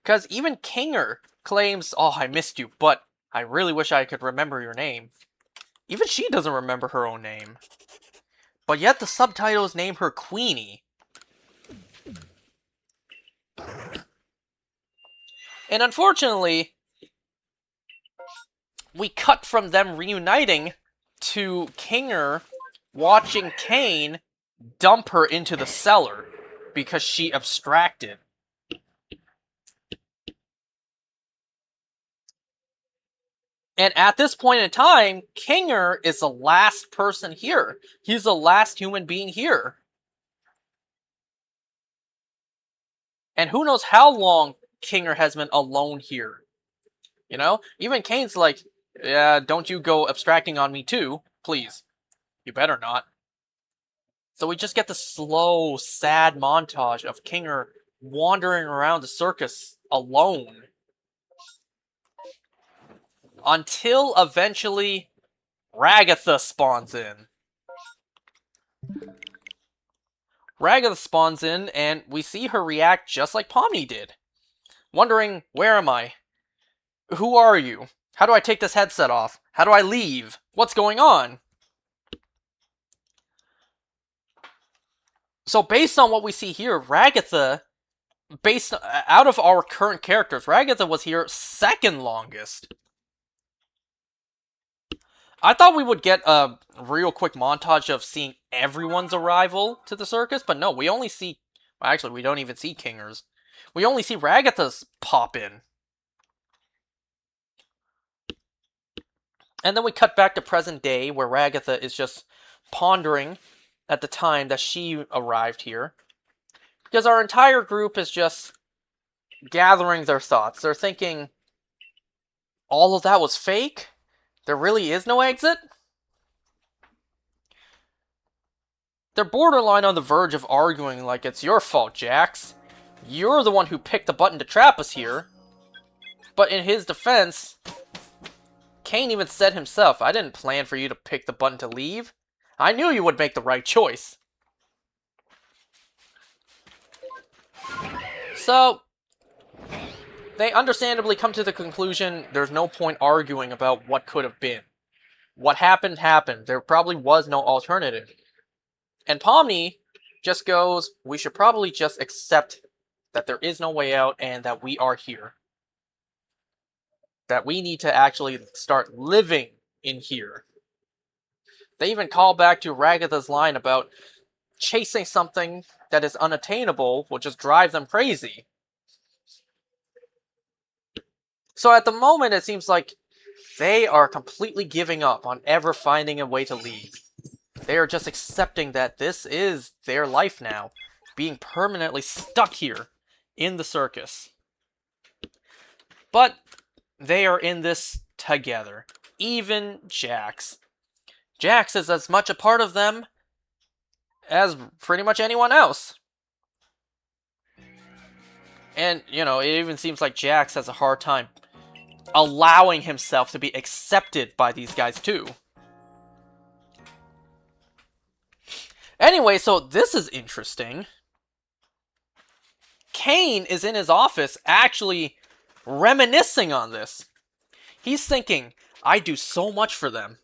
A: Because even Kinger claims, oh, I missed you, but I really wish I could remember your name. Even she doesn't remember her own name. But yet the subtitles name her Queenie. And unfortunately, we cut from them reuniting to Kinger watching Cain dump her into the cellar because she abstracted. And at this point in time, Kinger is the last person here. He's the last human being here. And who knows how long Kinger has been alone here. You know? Even Cain's like, yeah, don't you go abstracting on me too, please. You better not. So we just get the slow, sad montage of Kinger wandering around the circus alone. Until eventually Ragatha spawns in. Ragatha spawns in, and we see her react just like Pomni did. Wondering, where am I? Who are you? How do I take this headset off? How do I leave? What's going on? So based on what we see here, Ragatha, out of our current characters, Ragatha was here second longest. I thought we would get a real quick montage of seeing everyone's arrival to the circus, but no, we only see... Well, actually, we don't even see Kingers. We only see Ragatha's pop in. And then we cut back to present day, where Ragatha is just pondering at the time that she arrived here. Because our entire group is just gathering their thoughts. They're thinking, all of that was fake? There really is no exit? They're borderline on the verge of arguing like it's your fault, Jax. You're the one who picked the button to trap us here. But in his defense, Kane even said himself, I didn't plan for you to pick the button to leave. I knew you would make the right choice. So, they understandably come to the conclusion there's no point arguing about what could have been. What happened, happened. There probably was no alternative. And Pomni just goes, we should probably just accept that there is no way out and that we are here. That we need to actually start living in here. They even call back to Ragatha's line about chasing something that is unattainable will just drive them crazy. So at the moment, it seems like they are completely giving up on ever finding a way to leave. They are just accepting that this is their life now, being permanently stuck here in the circus. But they are in this together. Even Jax. Jax is as much a part of them as pretty much anyone else. And, you know, it even seems like Jax has a hard time allowing himself to be accepted by these guys too. Anyway, so this is interesting. Kane is in his office actually reminiscing on this. He's thinking, I do so much for them.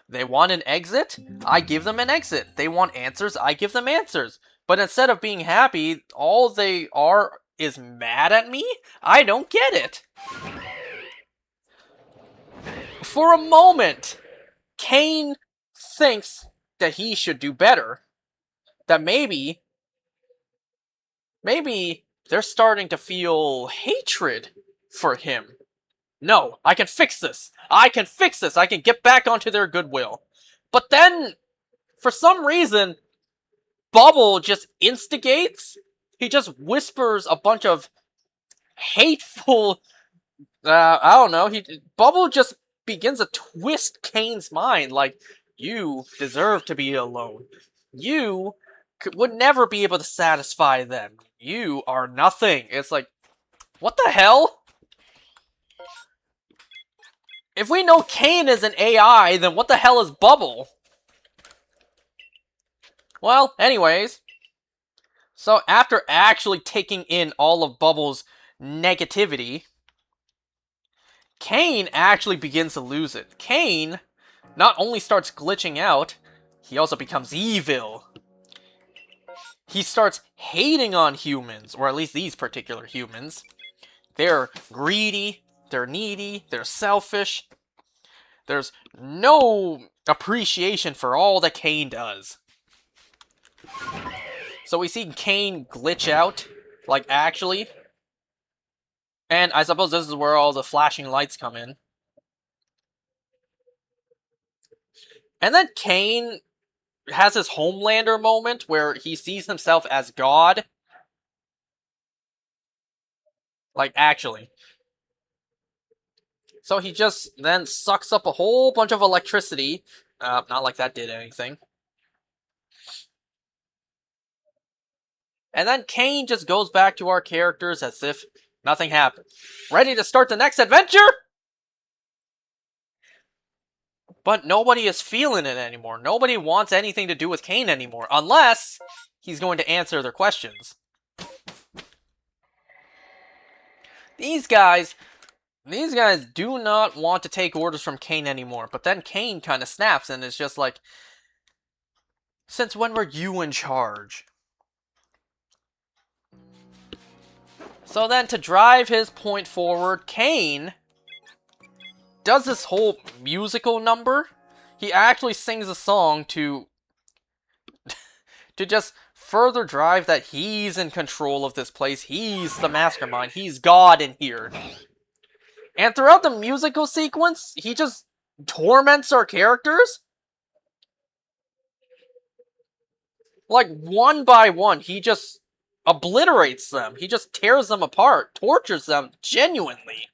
A: They want an exit, I give them an exit. They want answers, I give them answers. But instead of being happy, all they are is mad at me? I don't get it. For a moment, Kane thinks that he should do better. That maybe they're starting to feel hatred for him. No, I can fix this. I can fix this. I can get back onto their goodwill. But then, for some reason, Bubble just instigates. He just whispers a bunch of hateful... I don't know. Bubble just begins to twist Kane's mind. Like, you deserve to be alone. You would never be able to satisfy them. You are nothing. It's like, what the hell? If we know Kane is an AI, then what the hell is Bubble? Well, anyways. So after actually taking in all of Bubble's negativity, Kane actually begins to lose it. Kane not only starts glitching out, he also becomes evil. He starts hating on humans, or at least these particular humans. They're greedy, they're needy, they're selfish. There's no appreciation for all that Kane does. So we see Kane glitch out, like actually. And I suppose this is where all the flashing lights come in. And then Kane has his Homelander moment where he sees himself as God. Like, actually. So he just then sucks up a whole bunch of electricity. Not like that did anything. And then Kane just goes back to our characters as if nothing happened. Ready to start the next adventure? But nobody is feeling it anymore. Nobody wants anything to do with Kane anymore, unless he's going to answer their questions. These guys do not want to take orders from Kane anymore. But then Kane kind of snaps and is just like, since when were you in charge? So then to drive his point forward, Kane does this whole musical number. He actually sings a song to just further drive that he's in control of this place. He's the mastermind. He's God in here. And throughout the musical sequence, he just torments our characters. Like, one by one, he just obliterates them. He just tears them apart, tortures them genuinely.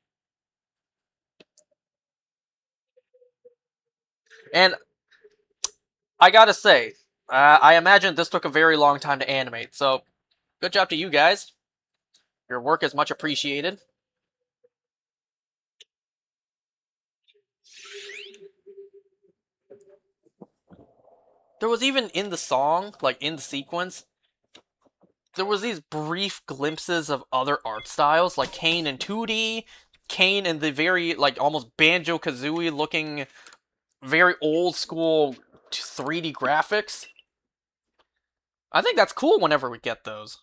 A: And I gotta say, I imagine this took a very long time to animate, so good job to you guys. Your work is much appreciated. There was even in the song, like in the sequence, there was these brief glimpses of other art styles, like Kane in 2D, Kane in the very, like, almost Banjo-Kazooie looking, very old school 3D graphics. I think that's cool whenever we get those.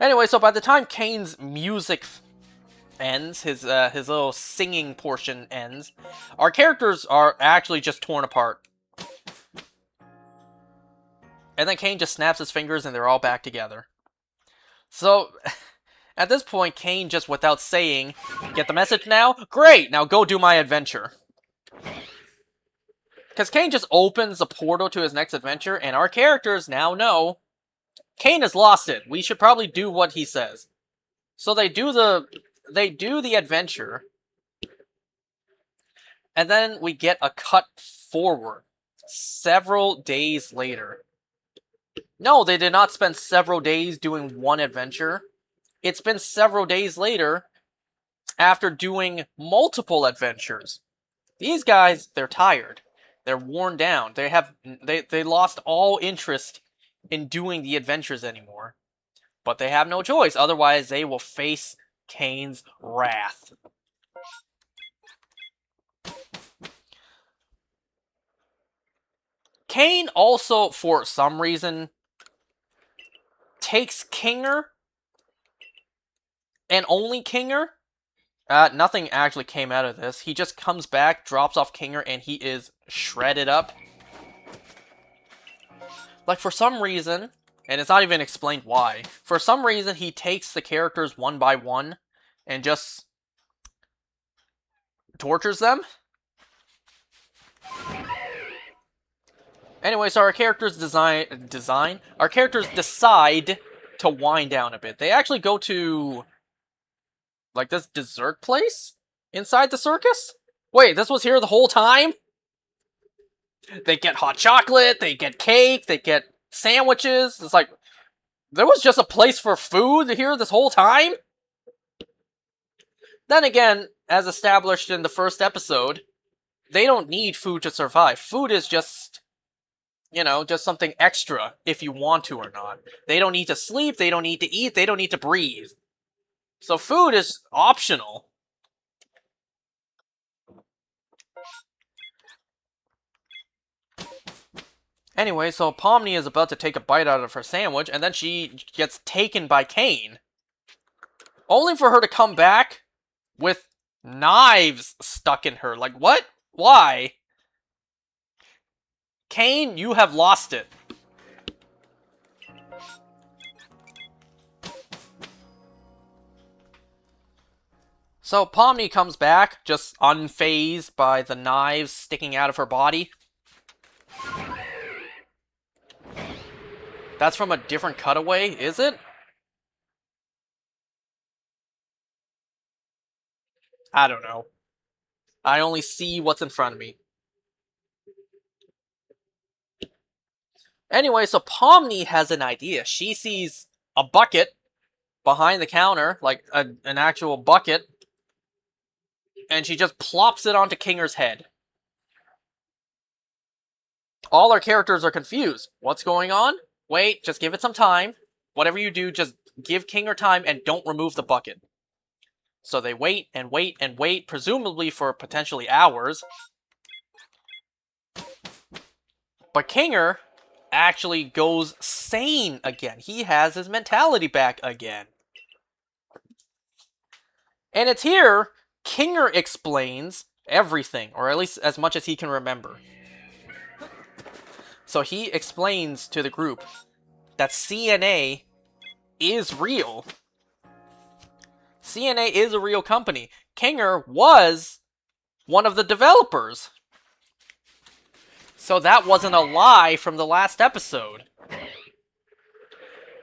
A: Anyway, so by the time Kane's music ends, his little singing portion ends, our characters are actually just torn apart. And then Kane just snaps his fingers and they're all back together. So, at this point, Kane just, without saying, get the message now? Great! Now go do my adventure. Because Kane just opens the portal to his next adventure, and our characters now know Kane has lost it. We should probably do what he says. So they do the adventure, and then we get a cut forward several days later. No, they did not spend several days doing one adventure. It's been several days later after doing multiple adventures. These guys, they're tired. They're worn down. They lost all interest in doing the adventures anymore. But they have no choice, otherwise they will face Kane's wrath. Kane also, for some reason, takes Kinger, and only Kinger. Nothing actually came out of this. He just comes back, drops off Kinger, and he is shredded up. Like, for some reason, and it's not even explained why, for some reason he takes the characters one by one and just tortures them. Anyway, so our characters our characters decide to wind down a bit. They actually go to, like, this dessert place inside the circus? Wait, this was here the whole time? They get hot chocolate, they get cake, they get sandwiches. It's like, there was just a place for food here this whole time? Then again, as established in the first episode, they don't need food to survive. Food is just, just something extra if you want to or not. They don't need to sleep, they don't need to eat, they don't need to breathe. So food is optional. Anyway, so Pomni is about to take a bite out of her sandwich, and then she gets taken by Kane. Only for her to come back with knives stuck in her. Like, what? Why? Kane, you have lost it. So Pomni comes back, just unfazed by the knives sticking out of her body. That's from a different cutaway, is it? I don't know. I only see what's in front of me. Anyway, so Pomni has an idea. She sees a bucket behind the counter, like an actual bucket, and she just plops it onto Kinger's head. All our characters are confused. What's going on? Wait, just give it some time. Whatever you do, just give Kinger time and don't remove the bucket. So they wait and wait and wait, presumably for potentially hours. But Kinger actually goes sane again. He has his mentality back again. And it's here Kinger explains everything, or at least as much as he can remember. So he explains to the group that CNA is real. CNA is a real company. Kinger was one of the developers. So that wasn't a lie from the last episode.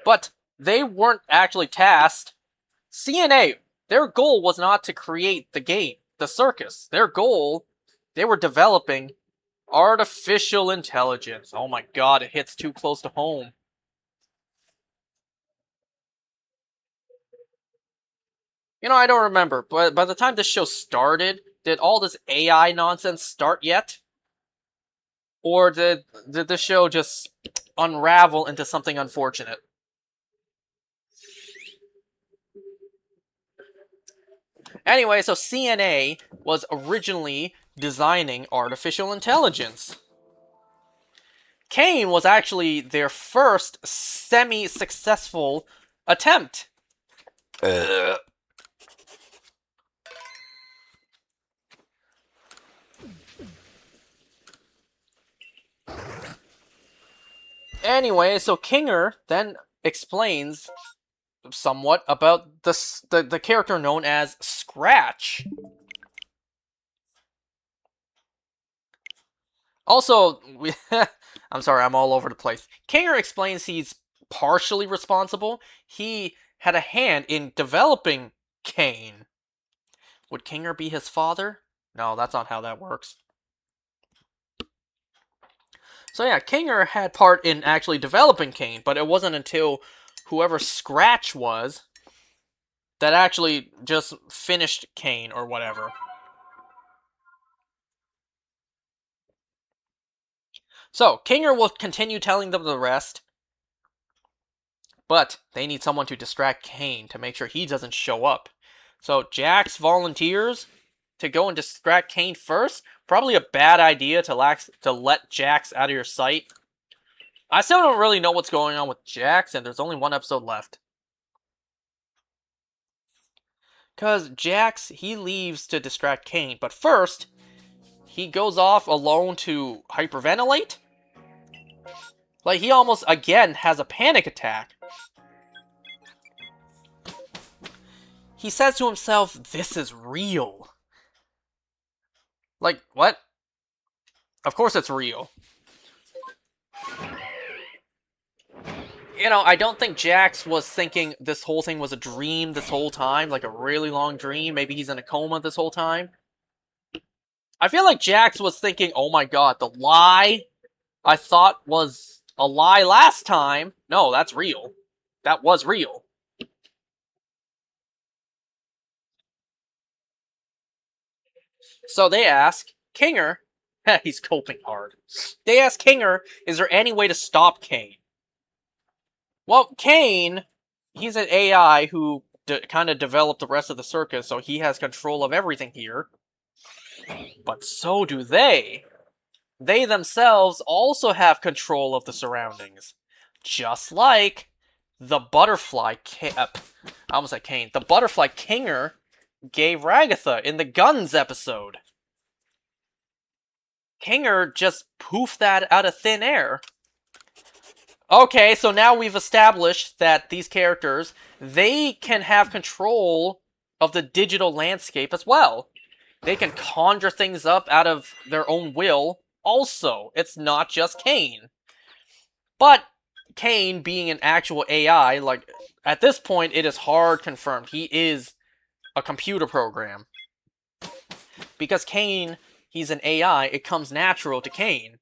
A: But they weren't actually tasked. CNA, their goal was not to create the game, the circus. Their goal, they were developing artificial intelligence. Oh my god, it hits too close to home. I don't remember, but by the time this show started, did all this AI nonsense start yet? Or did the show just unravel into something unfortunate? Anyway, so CNA was originally designing artificial intelligence. Kane was actually their first semi-successful attempt. Anyway, so Kinger then explains somewhat about the character known as Scratch. Also, I'm sorry, I'm all over the place. Kinger explains he's partially responsible. He had a hand in developing Kane. Would Kinger be his father? No, that's not how that works. So yeah, Kinger had part in actually developing Kane, but it wasn't until whoever Scratch was that actually just finished Kane or whatever. So, Kinger will continue telling them the rest, but they need someone to distract Kane to make sure he doesn't show up. So, Jax volunteers to go and distract Kane first. Probably a bad idea to let Jax out of your sight. I still don't really know what's going on with Jax, and there's only one episode left. Because Jax, he leaves to distract Kane, but first, he goes off alone to hyperventilate? Like, he almost, again, has a panic attack. He says to himself, this is real. Like, what? Of course it's real. I don't think Jax was thinking this whole thing was a dream this whole time, like a really long dream. Maybe he's in a coma this whole time. I feel like Jax was thinking, oh my god, the lie I thought was a lie last time. No, that's real. That was real. So they ask Kinger, he's coping hard. They ask Kinger, is there any way to stop Kane? Well, Kane, he's an AI who kind of developed the rest of the circus, so he has control of everything here. But so do they. They themselves also have control of the surroundings. Just like the butterfly... I almost said Kane. The butterfly Kinger gave Ragatha in the Guns episode. Kinger just poofed that out of thin air. Okay, so now we've established that these characters, they can have control of the digital landscape as well. They can conjure things up out of their own will. Also, it's not just Kane. But Kane being an actual AI, like, at this point, it is hard confirmed. He is a computer program. Because Kane, he's an AI, it comes natural to Kane,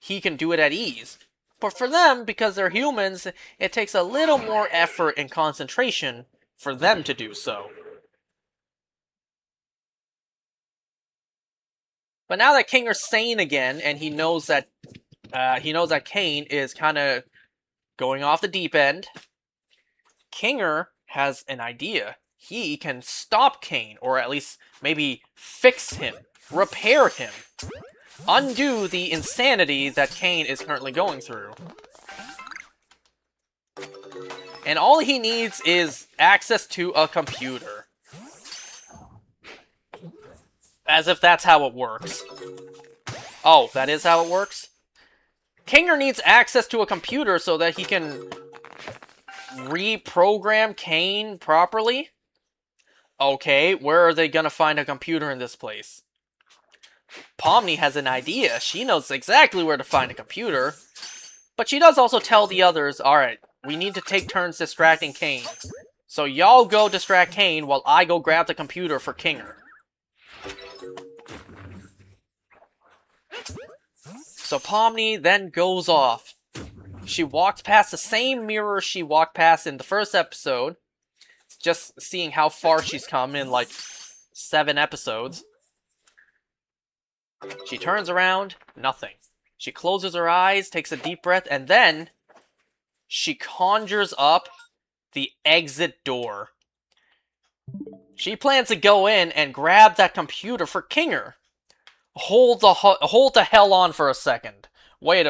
A: He can do it at ease. But for them, because they're humans, it takes a little more effort and concentration for them to do so. But now that Kinger's sane again, and he knows that Kane is kind of going off the deep end, Kinger has an idea. He can stop Kane, or at least maybe fix him, repair him, undo the insanity that Kane is currently going through. And all he needs is access to a computer. As if that's how it works. Oh, that is how it works? Kinger needs access to a computer so that he can reprogram Kane properly? Okay, where are they gonna find a computer in this place? Pomni has an idea. She knows exactly where to find a computer. But she does also tell the others, alright, We need to take turns distracting Kane. So y'all go distract Kane while I go grab the computer for Kinger. So Pomni then goes off. She walks past the same mirror she walked past in the first episode. Just seeing how far she's come in like 7 episodes. She turns around, nothing. She closes her eyes, takes a deep breath, and then she conjures up the exit door. She plans to go in and grab that computer for Kinger. Hold the hell on for a second. Wait,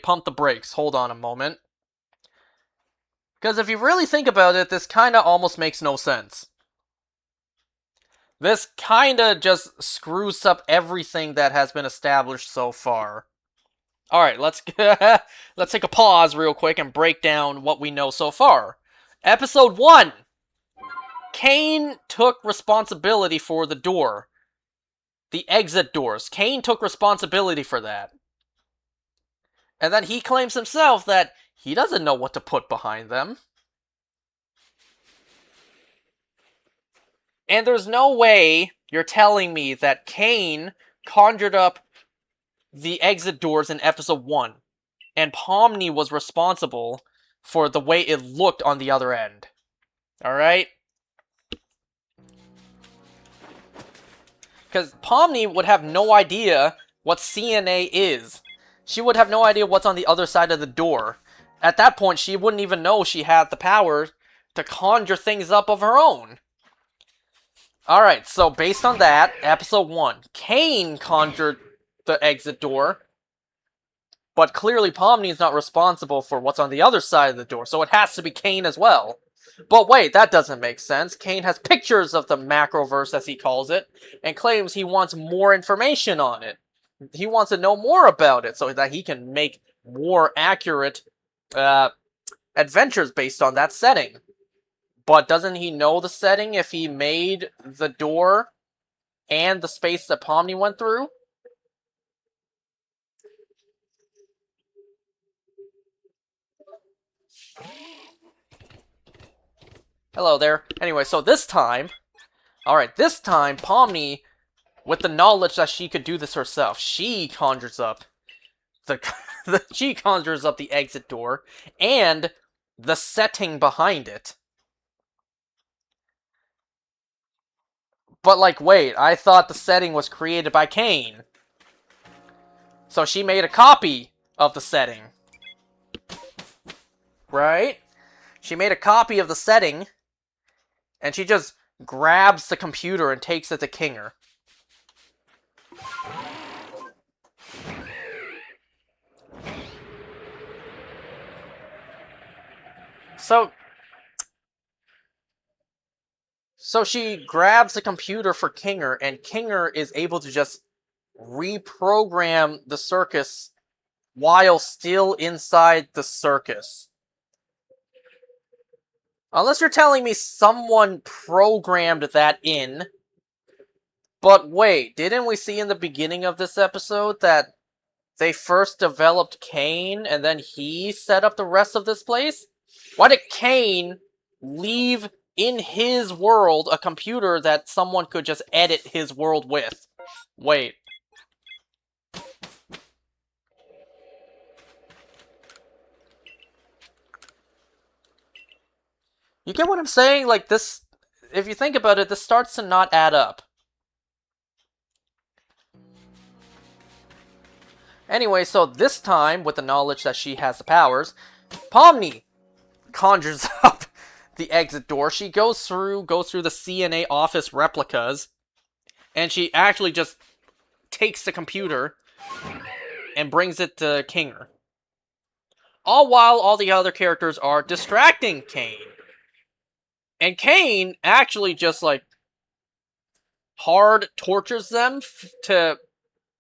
A: pump the brakes. Hold on a moment. Because if you really think about it, this kinda almost makes no sense. This kinda just screws up everything that has been established so far. Alright, let's take a pause real quick and break down what we know so far. Episode 1! Kane took responsibility for the door. The exit doors. Kane took responsibility for that. And then he claims himself that he doesn't know what to put behind them. And there's no way you're telling me that Kane conjured up the exit doors in episode 1, and Pomni was responsible for the way it looked on the other end. Alright? Because Pomni would have no idea what CNA is. She would have no idea what's on the other side of the door. At that point, she wouldn't even know she had the power to conjure things up of her own. Alright, so based on that, episode 1, Kane conjured the exit door, but clearly Pomni is not responsible for what's on the other side of the door, so it has to be Kane as well. But wait, that doesn't make sense. Kane has pictures of the macroverse, as he calls it, and claims he wants more information on it. He wants to know more about it so that he can make more accurate adventures based on that setting. But doesn't he know the setting if he made the door and the space that Pomni went through? Hello there. Anyway, so this time, Pomni, with the knowledge that she could do this herself, she conjures up she conjures up the exit door and the setting behind it. But like, wait, I thought the setting was created by Kane. So she made a copy of the setting. Right? She made a copy of the setting, and she just grabs the computer and takes it to Kinger. So she grabs the computer for Kinger, and Kinger is able to just reprogram the circus while still inside the circus. Unless you're telling me someone programmed that in. But wait, didn't we see in the beginning of this episode that they first developed Kane and then he set up the rest of this place? Why did Kane leave in his world a computer that someone could just edit his world with? Wait. You get what I'm saying? Like, this, if you think about it, this starts to not add up. Anyway, so this time, with the knowledge that she has the powers, Pomni conjures up the exit door. She goes through the CNA office replicas, and she actually just takes the computer and brings it to Kinger. All while all the other characters are distracting Kane. And Kane actually just, like, hard tortures them to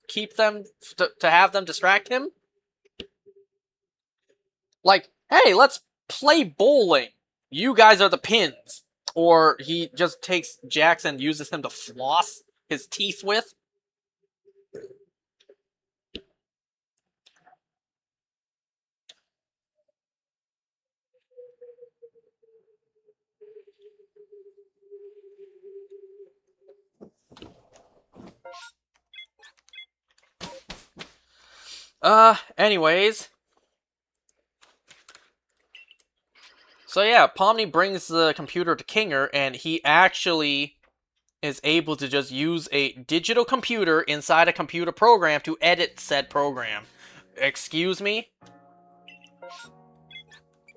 A: keep them, to have them distract him. Like, hey, let's play bowling. You guys are the pins. Or he just takes Jax and uses him to floss his teeth with. Anyways. So yeah, Pomni brings the computer to Kinger, and he actually is able to just use a digital computer inside a computer program to edit said program. Excuse me?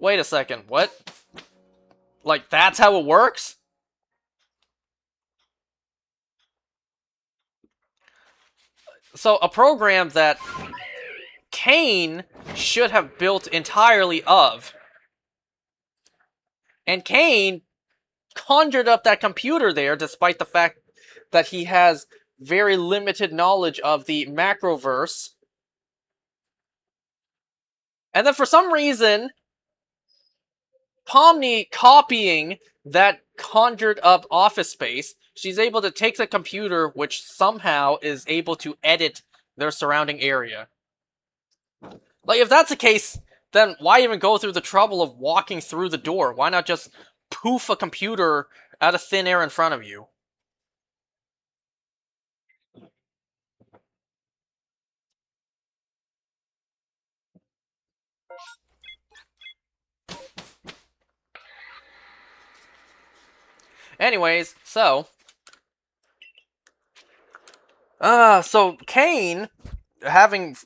A: Wait a second, what? Like, that's how it works? So, a program that Kane should have built entirely of. And Kane conjured up that computer there despite the fact that he has very limited knowledge of the macroverse. And then for some reason, Pomni copying that conjured up office space, she's able to take the computer, which somehow is able to edit their surrounding area. Like, if that's the case, then why even go through the trouble of walking through the door? Why not just poof a computer out of thin air in front of you? Anyways, so Kane, having,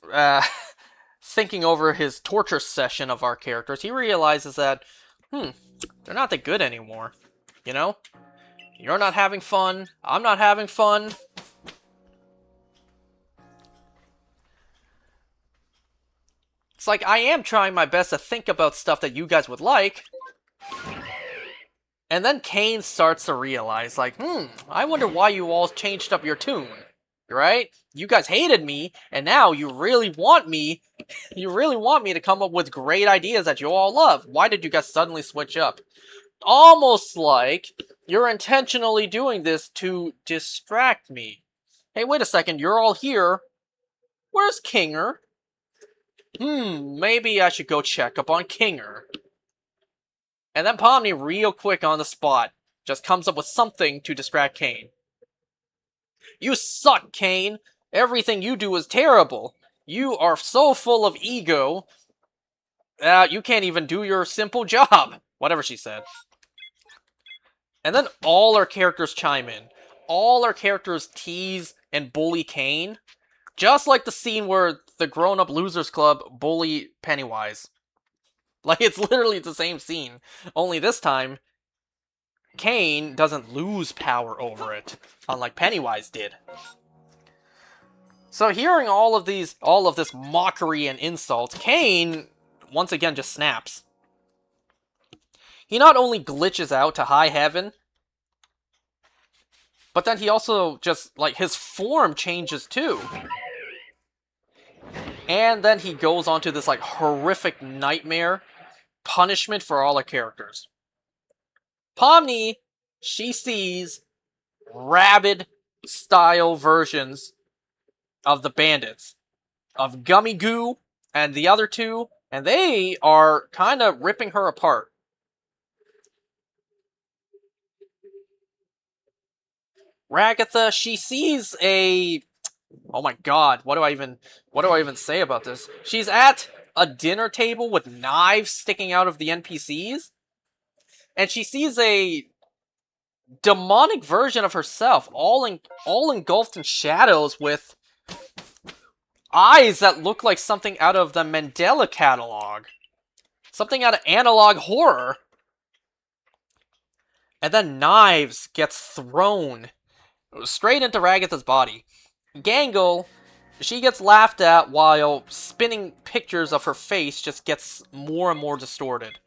A: thinking over his torture session of our characters, he realizes that, they're not that good anymore. You know? You're not having fun, I'm not having fun. It's like, I am trying my best to think about stuff that you guys would like. And then Kane starts to realize, like, I wonder why you all changed up your tune. Right? You guys hated me, and now you really want me to come up with great ideas that you all love. Why did you guys suddenly switch up? Almost like you're intentionally doing this to distract me. Hey, wait a second, you're all here. Where's Kinger? Maybe I should go check up on Kinger. And then Pomni, real quick on the spot, just comes up with something to distract Kane. You suck, Kane! Everything you do is terrible! You are so full of ego that you can't even do your simple job! Whatever she said. And then all our characters chime in. All our characters tease and bully Kane. Just like the scene where the grown-up losers club bully Pennywise. Like, it's literally the same scene. Only this time, Kane doesn't lose power over it, unlike Pennywise did. So hearing all of this mockery and insult, Kane, once again, just snaps. He not only glitches out to high heaven, but then he also just, like, his form changes too. And then he goes on to this, like, horrific nightmare punishment for all our characters. Pomni, she sees rabid-style versions of the bandits, of Gummy Goo and the other two, and they are kind of ripping her apart. Ragatha, she sees a... Oh my god, what do I even say about this? She's at a dinner table with knives sticking out of the NPCs, and she sees a demonic version of herself, all engulfed in shadows with eyes that look like something out of the Mandela catalog. Something out of analog horror. And then knives gets thrown straight into Ragatha's body. Gangle, she gets laughed at while spinning pictures of her face just gets more and more distorted.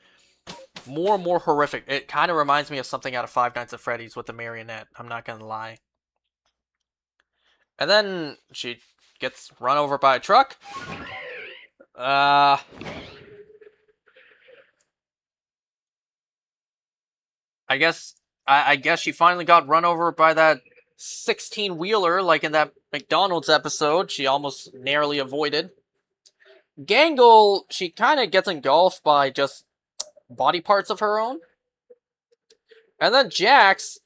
A: More and more horrific. It kind of reminds me of something out of Five Nights at Freddy's with the marionette. I'm not gonna lie. And then she gets run over by a truck. I guess she finally got run over by that 16-wheeler, like in that McDonald's episode she almost narrowly avoided. Gangle, she kind of gets engulfed by just body parts of her own. And then Jax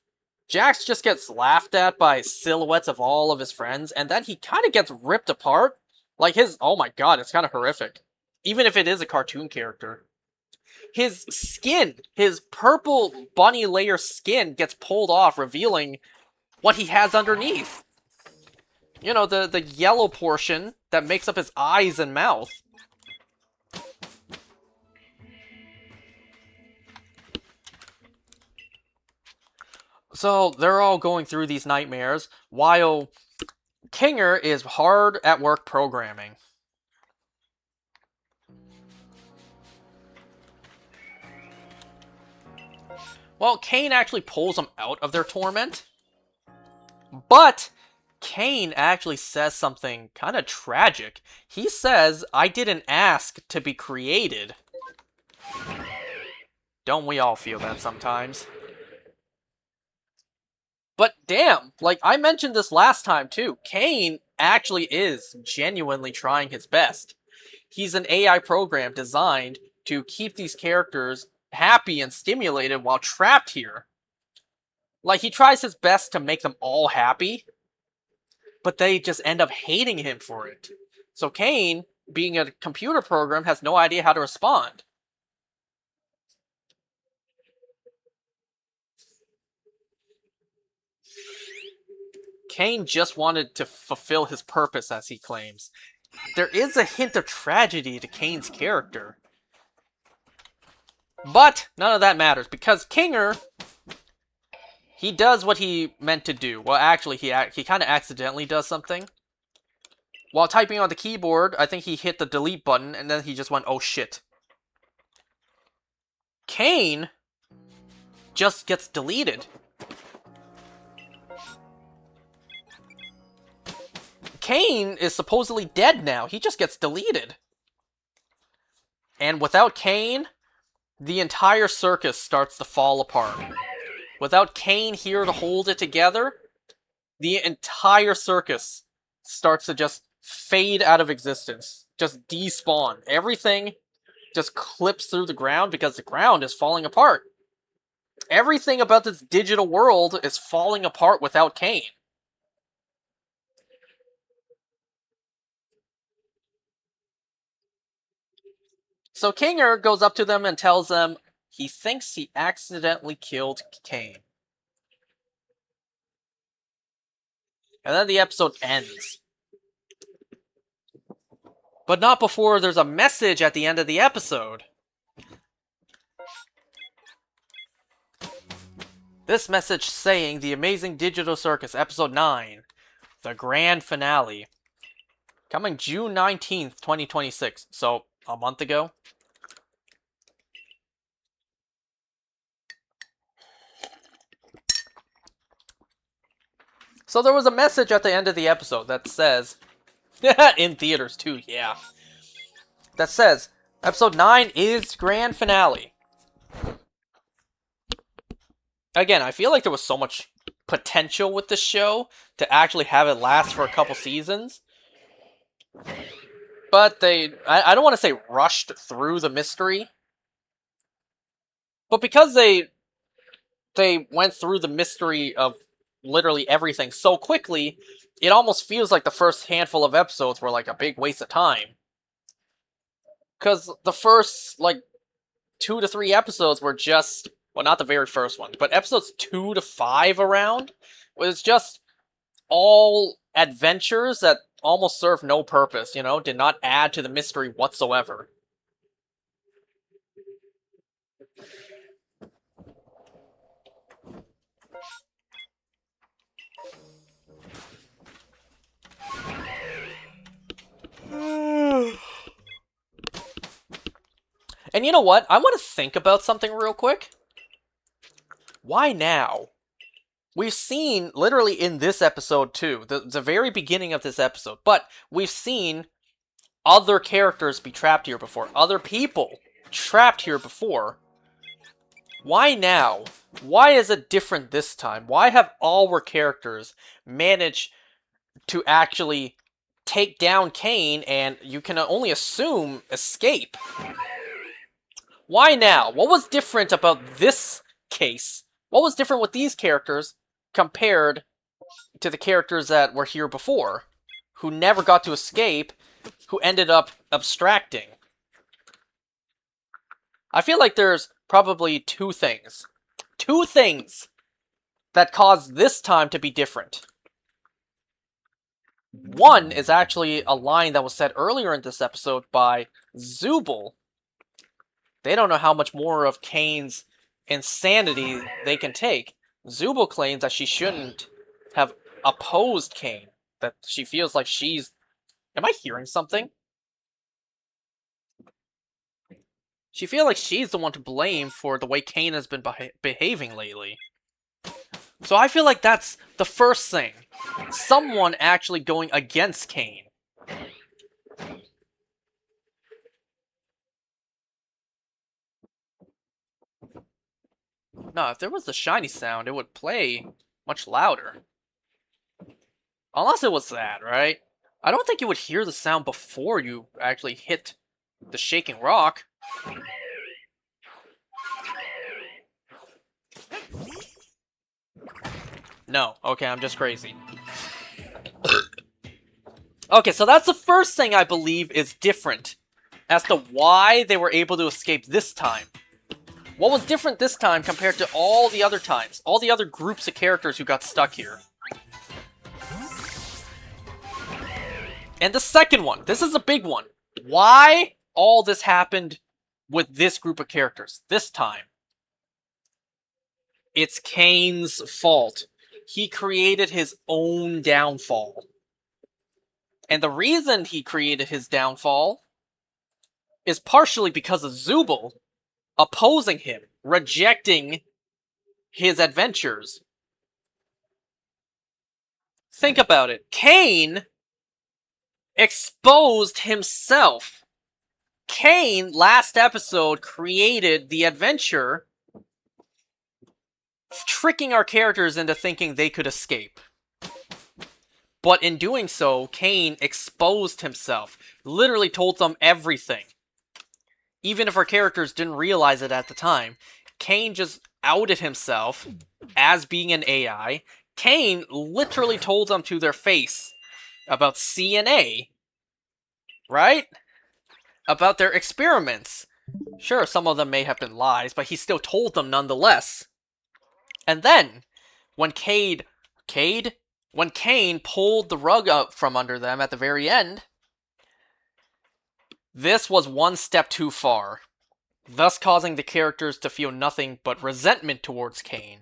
A: just gets laughed at by silhouettes of all of his friends, and then he kind of gets ripped apart. Like oh my god, it's kind of horrific. Even if it is a cartoon character. His skin, his purple bunny layer skin gets pulled off, revealing what he has underneath. You know, the yellow portion that makes up his eyes and mouth. So they're all going through these nightmares while Kinger is hard at work programming. Well, Kane actually pulls them out of their torment. But Kane actually says something kind of tragic. He says, "I didn't ask to be created." Don't we all feel that sometimes? But damn, like I mentioned this last time too, Kane actually is genuinely trying his best. He's an AI program designed to keep these characters happy and stimulated while trapped here. Like, he tries his best to make them all happy, but they just end up hating him for it. So Kane, being a computer program, has no idea how to respond. Kane just wanted to fulfill his purpose, as he claims. There is a hint of tragedy to Kane's character. But none of that matters, because Kinger, he does what he meant to do. Well, actually, he kind of accidentally does something. While typing on the keyboard, I think he hit the delete button, and then he just went, oh shit. Kane just gets deleted. Kane is supposedly dead now. He just gets deleted. And without Kane, the entire circus starts to fall apart. Without Kane here to hold it together, the entire circus starts to just fade out of existence. Just despawn. Everything just clips through the ground because the ground is falling apart. Everything about this digital world is falling apart without Kane. So Kinger goes up to them and tells them he thinks he accidentally killed Kane. And then the episode ends. But not before there's a message at the end of the episode. This message saying The Amazing Digital Circus, Episode 9, the grand finale. Coming June 19th, 2026. So, a month ago. So there was a message at the end of the episode that says, in theaters too, yeah. That says, Episode 9 is grand finale. Again, I feel like there was so much potential with this show to actually have it last for a couple seasons. But I don't want to say rushed through the mystery. But because they went through the mystery of literally everything so quickly, it almost feels like the first handful of episodes were like a big waste of time. Because the first, like, 2 to 3 episodes were just, well, not the very first one, but episodes 2 to 5 around was just all adventures that almost served no purpose, you know, did not add to the mystery whatsoever. And you know what? I want to think about something real quick. Why now? We've seen, literally in this episode too, the very beginning of this episode, but we've seen other characters be trapped here before. Other people trapped here before. Why now? Why is it different this time? Why have all our characters managed to actually take down Kane and, you can only assume, escape? Why now? What was different about this case What was different with these characters compared to the characters that were here before, who never got to escape, who ended up abstracting? I feel like there's probably two things. Two things that caused this time to be different. One is actually a line that was said earlier in this episode by Zubul. They don't know how much more of Kane's insanity they can take. Zubul claims that she shouldn't have opposed Kane, that she feels like she's... Am I hearing something? She feels like she's the one to blame for the way Kane has been behaving lately. So I feel like that's the first thing. Someone actually going against Kane. No, if there was the shiny sound, it would play much louder. Unless it was that, right? I don't think you would hear the sound before you actually hit the shaking rock. No, okay, I'm just crazy. Okay, so that's the first thing I believe is different as to why they were able to escape this time. What was different this time compared to all the other times? All the other groups of characters who got stuck here. And the second one, this is a big one. Why all this happened with this group of characters this time? It's Kane's fault. He created his own downfall. And the reason he created his downfall is partially because of Zubul opposing him, rejecting his adventures. Think about it. Kane exposed himself. Kane, last episode, created the adventure, tricking our characters into thinking they could escape. But in doing so, Kane exposed himself, literally told them everything. Even if our characters didn't realize it at the time, Kane just outed himself as being an AI. Kane literally told them to their face about CNA, right? About their experiments. Sure, some of them may have been lies, but he still told them nonetheless. And then, when Cade when Kane pulled the rug up from under them at the very end, this was one step too far, thus causing the characters to feel nothing but resentment towards Kane,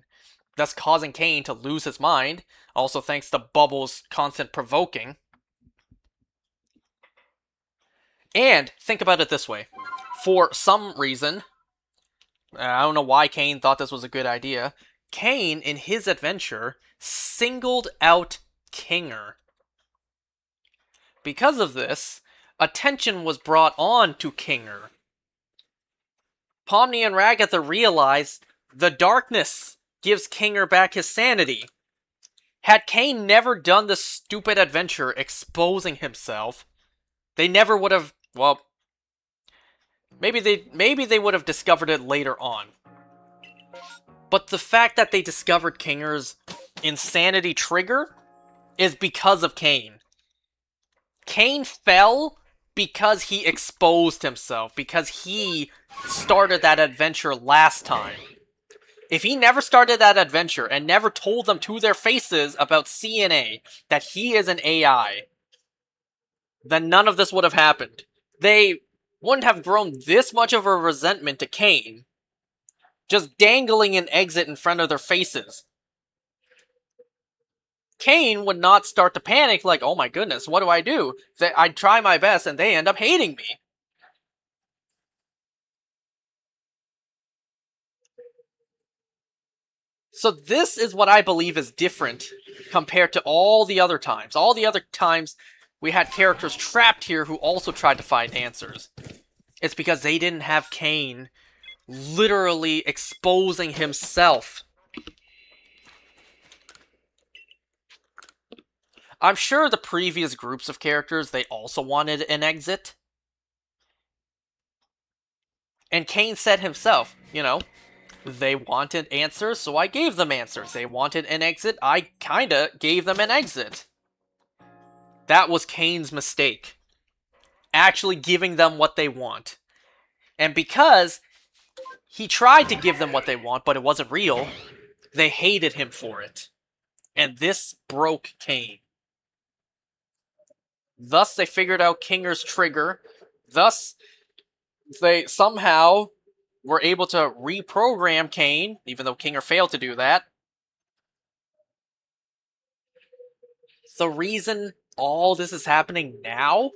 A: thus causing Kane to lose his mind, also thanks to Bubble's constant provoking. And think about it this way. For some reason, I don't know why Kane thought this was a good idea, Kane, in his adventure, singled out Kinger. Because of this, attention was brought on to Kinger. Pomni and Ragatha realized the darkness gives Kinger back his sanity. Had Kane never done this stupid adventure exposing himself, they never would have, well, maybe they would have discovered it later on. But the fact that they discovered Kinger's insanity trigger is because of Kane. Kane fell because he exposed himself, because he started that adventure last time. If he never started that adventure and never told them to their faces about CNA, that he is an AI, then none of this would have happened. They wouldn't have grown this much of a resentment to Kane, just dangling an exit in front of their faces. Kane would not start to panic like, oh my goodness, what do I do? I try my best and they end up hating me. So this is what I believe is different compared to all the other times. All the other times we had characters trapped here who also tried to find answers. It's because they didn't have Kane literally exposing himself. I'm sure the previous groups of characters, they also wanted an exit. And Kane said himself, you know, They wanted answers, so I gave them answers. They wanted an exit, I kinda gave them an exit. That was Kane's mistake. Actually giving them what they want. And because he tried to give them what they want, but it wasn't real, they hated him for it. And this broke Kane. Thus, they figured out Kinger's trigger. Thus, they somehow were able to reprogram Kane, even though Kinger failed to do that. The reason all this is happening now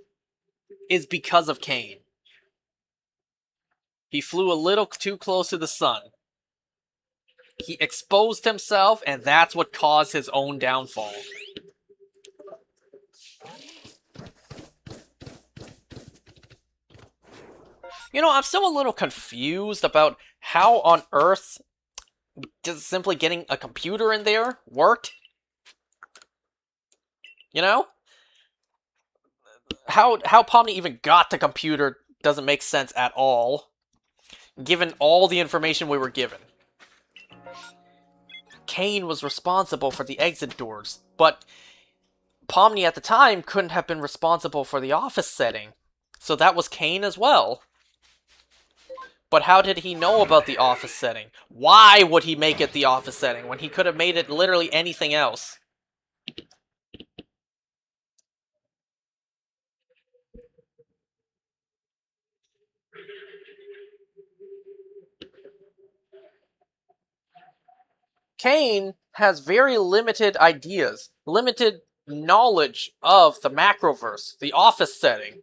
A: is because of Kane. He flew a little too close to the sun. He exposed himself, and that's what caused his own downfall. You know, I'm still a little confused about how on earth just simply getting a computer in there worked. You know? How Pomni even got the computer doesn't make sense at all, given all the information we were given. Kane was responsible for the exit doors, but Pomni at the time couldn't have been responsible for the office setting, so that was Kane as well. But how did he know about the office setting? Why would he make it the office setting when he could have made it literally anything else? Kane has very limited ideas, limited knowledge of the macroverse, the office setting.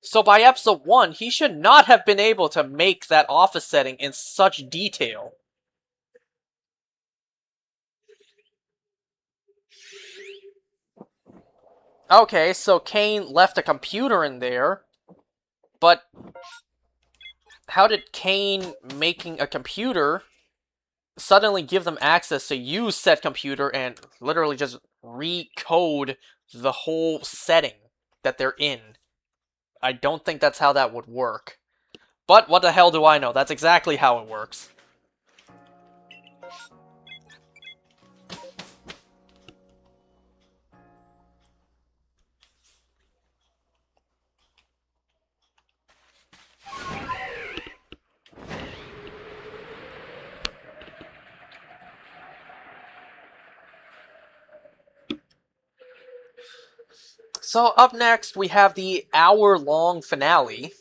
A: So by episode 1, he should not have been able to make that office setting in such detail. Okay, so Kane left a computer in there, but how did Kane making a computer suddenly give them access to use said computer and literally just recode the whole setting that they're in? I don't think that's how that would work. But what the hell do I know? That's exactly how it works. So up next, we have the hour-long finale.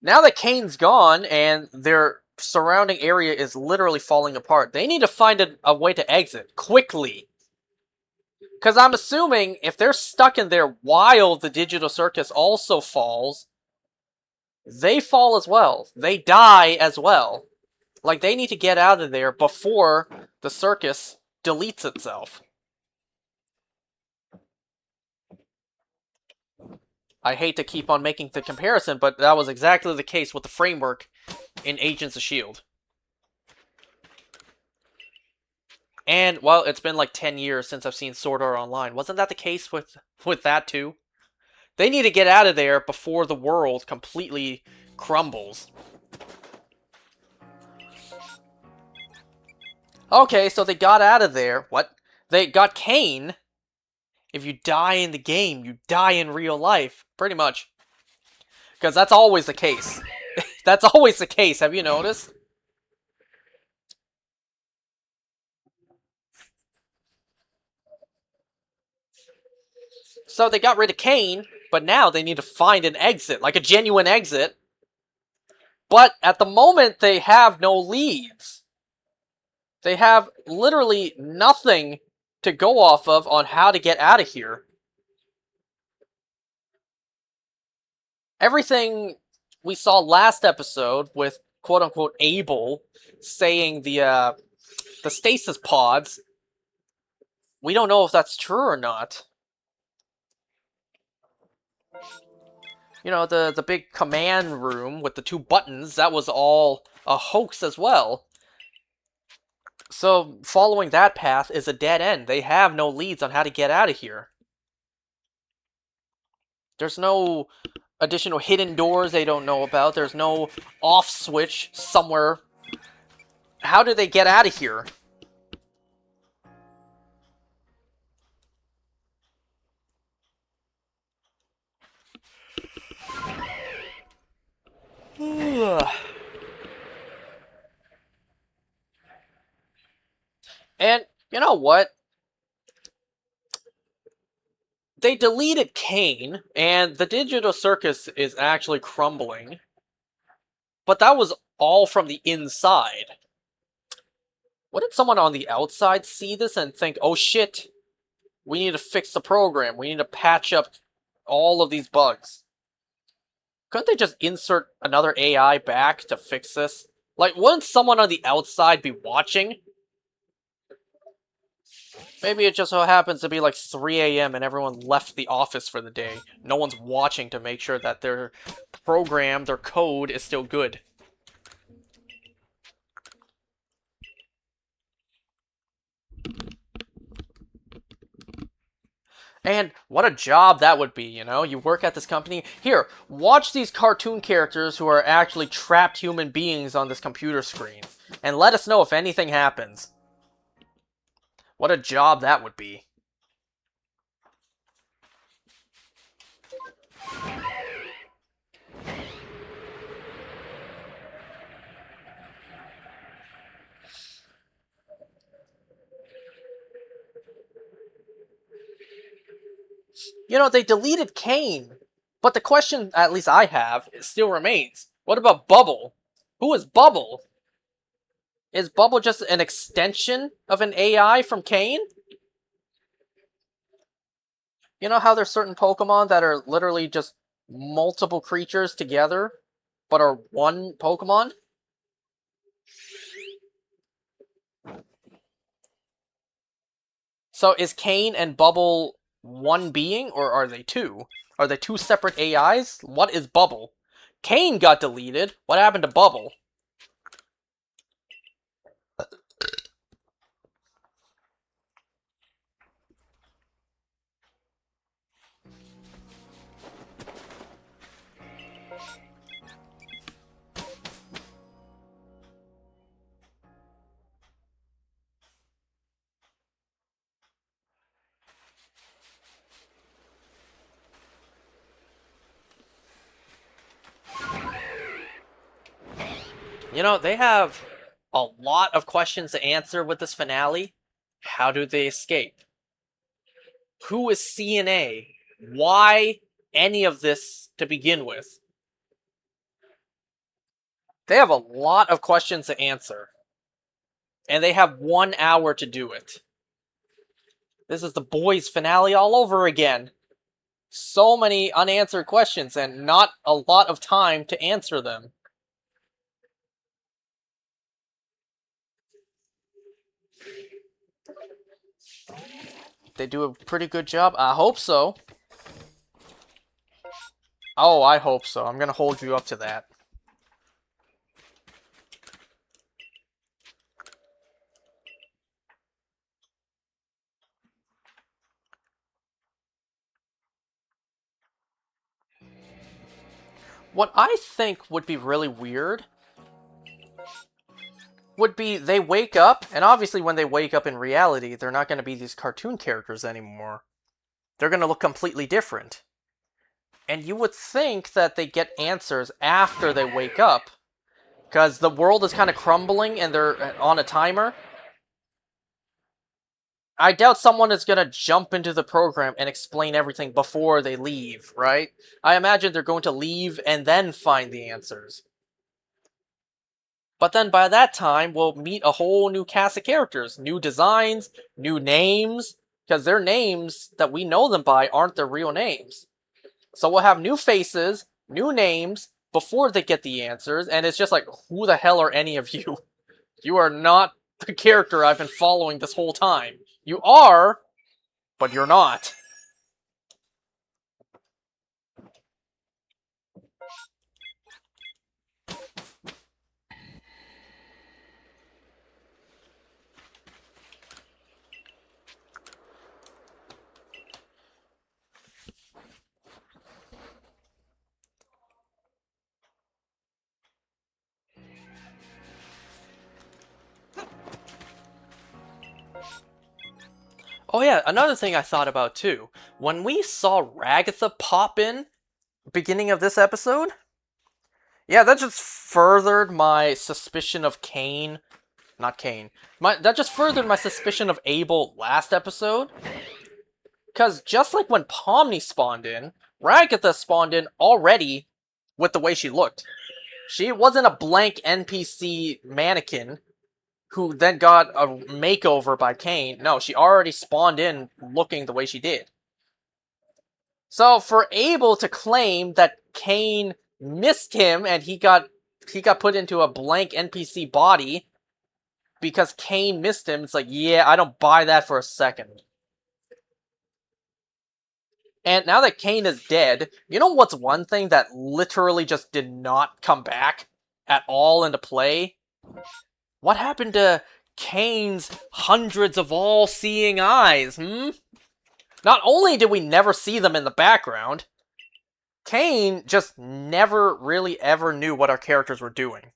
A: Now that Kane's gone and their surrounding area is literally falling apart, they need to find a way to exit quickly. Because I'm assuming if they're stuck in there while the digital circus also falls, they fall as well. They die as well. Like, they need to get out of there before the circus deletes itself. I hate to keep on making the comparison, but that was exactly the case with the framework in Agents of S.H.I.E.L.D. And, well, it's been like 10 years since I've seen Sword Art Online. Wasn't that the case with that too? They need to get out of there before the world completely crumbles. Okay, so they got out of there. What? They got Kane. If you die in the game, you die in real life. Pretty much. Because that's always the case. That's always the case, have you noticed? So they got rid of Kane, but now they need to find an exit, like a genuine exit. But at the moment, they have no leads. They have literally nothing to go off of on how to get out of here. Everything we saw last episode with quote-unquote Abel saying the stasis pods, we don't know if that's true or not. You know, the big command room with the 2 buttons, that was all a hoax as well. So, following that path is a dead end. They have no leads on how to get out of here. There's no additional hidden doors they don't know about. There's no off switch somewhere. How do they get out of here? And you know what? They deleted Kane, and the digital circus is actually crumbling. But that was all from the inside. What did someone on the outside see this and think, oh shit, we need to fix the program, we need to patch up all of these bugs? Couldn't they just insert another AI back to fix this? Like, wouldn't someone on the outside be watching? Maybe it just so happens to be like 3 a.m. and everyone left the office for the day. No one's watching to make sure that their program, their code is still good. And what a job that would be, you know? You work at this company. Here, watch these cartoon characters who are actually trapped human beings on this computer screen. And let us know if anything happens. What a job that would be. You know, they deleted Kane. But the question, at least I have, still remains. What about Bubble? Who is Bubble? Is Bubble just an extension of an AI from Kane? You know how there's certain Pokemon that are literally just multiple creatures together, but are one Pokemon? So is Kane and Bubble one being, or are they two? Are they two separate AIs? What is Bubble? Kane got deleted. What happened to Bubble? You know, they have a lot of questions to answer with this finale. How do they escape? Who is CNA? Why any of this to begin with? They have a lot of questions to answer. And they have 1 hour to do it. This is the boys' finale all over again. So many unanswered questions and not a lot of time to answer them. They do a pretty good job. I hope so. Oh, I hope so. I'm gonna hold you up to that. What I think would be really weird would be they wake up, and obviously when they wake up in reality, they're not going to be these cartoon characters anymore. They're going to look completely different. And you would think that they get answers after they wake up, because the world is kind of crumbling and they're on a timer. I doubt someone is going to jump into the program and explain everything before they leave, right? I imagine they're going to leave and then find the answers. But then by that time, we'll meet a whole new cast of characters, new designs, new names, because their names that we know them by aren't their real names. So we'll have new faces, new names, before they get the answers, and it's just like, who the hell are any of you? You are not the character I've been following this whole time. You are, but you're not. Oh yeah, another thing I thought about too. When we saw Ragatha pop in beginning of this episode, yeah, that just furthered my suspicion of Cain. Not Cain. That just furthered my suspicion of Abel last episode. Because just like when Pomni spawned in, Ragatha spawned in already with the way she looked. She wasn't a blank NPC mannequin who then got a makeover by Cain. No, she already spawned in looking the way she did. So for Abel to claim that Cain missed him and he got put into a blank NPC body because Cain missed him, it's like, yeah, I don't buy that for a second. And now that Cain is dead, you know what's one thing that literally just did not come back at all into play? What happened to Cain's hundreds of all-seeing eyes, Not only did we never see them in the background, Cain just never really ever knew what our characters were doing.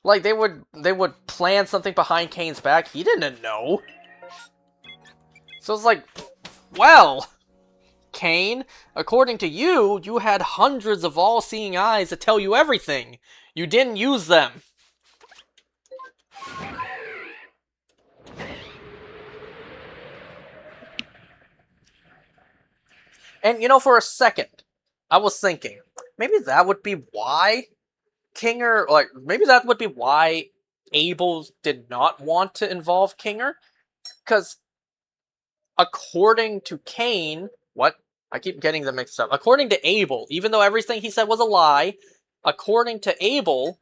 A: Like, they would plan something behind Cain's back, he didn't know. So it's like, well, Cain, according to you, you had hundreds of all-seeing eyes that tell you everything. You didn't use them. And, for a second, I was thinking, maybe that would be why maybe that would be why Abel did not want to involve Kinger? Because, according to Cain, what? I keep getting them mixed up. According to Abel, even though everything he said was a lie, according to Abel,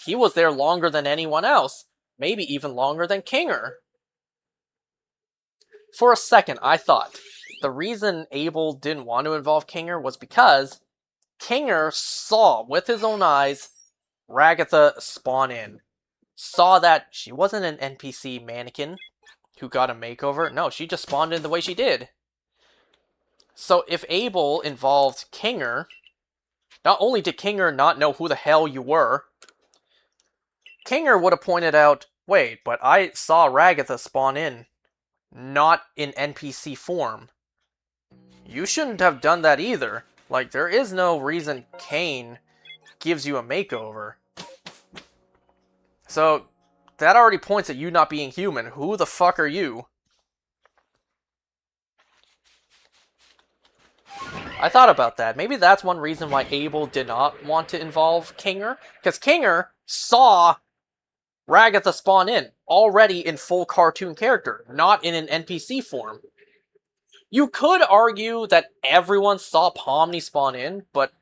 A: he was there longer than anyone else. Maybe even longer than Kinger. For a second, I thought the reason Abel didn't want to involve Kinger was because Kinger saw with his own eyes Ragatha spawn in. Saw that she wasn't an NPC mannequin who got a makeover. No, she just spawned in the way she did. So if Abel involved Kinger, not only did Kinger not know who the hell you were, Kinger would have pointed out, wait, but I saw Ragatha spawn in, not in NPC form. You shouldn't have done that either. Like, there is no reason Cain gives you a makeover. So, that already points at you not being human. Who the fuck are you? I thought about that. Maybe that's one reason why Abel did not want to involve Kinger. Because Kinger saw Ragatha spawn in, already in full cartoon character, not in an NPC form. You could argue that everyone saw Pomni spawn in, but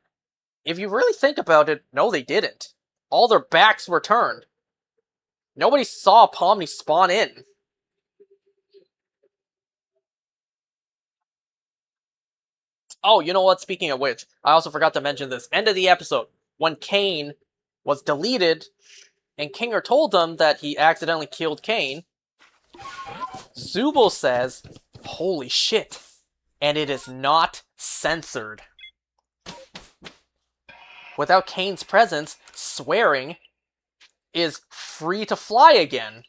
A: if you really think about it, no they didn't. All their backs were turned. Nobody saw Pomni spawn in. Oh, you know what? Speaking of which, I also forgot to mention this. End of the episode, when Cain was deleted, and Kinger told him that he accidentally killed Cain, Zubul says, holy shit, and it is not censored. Without Cain's presence, swearing is free to fly again.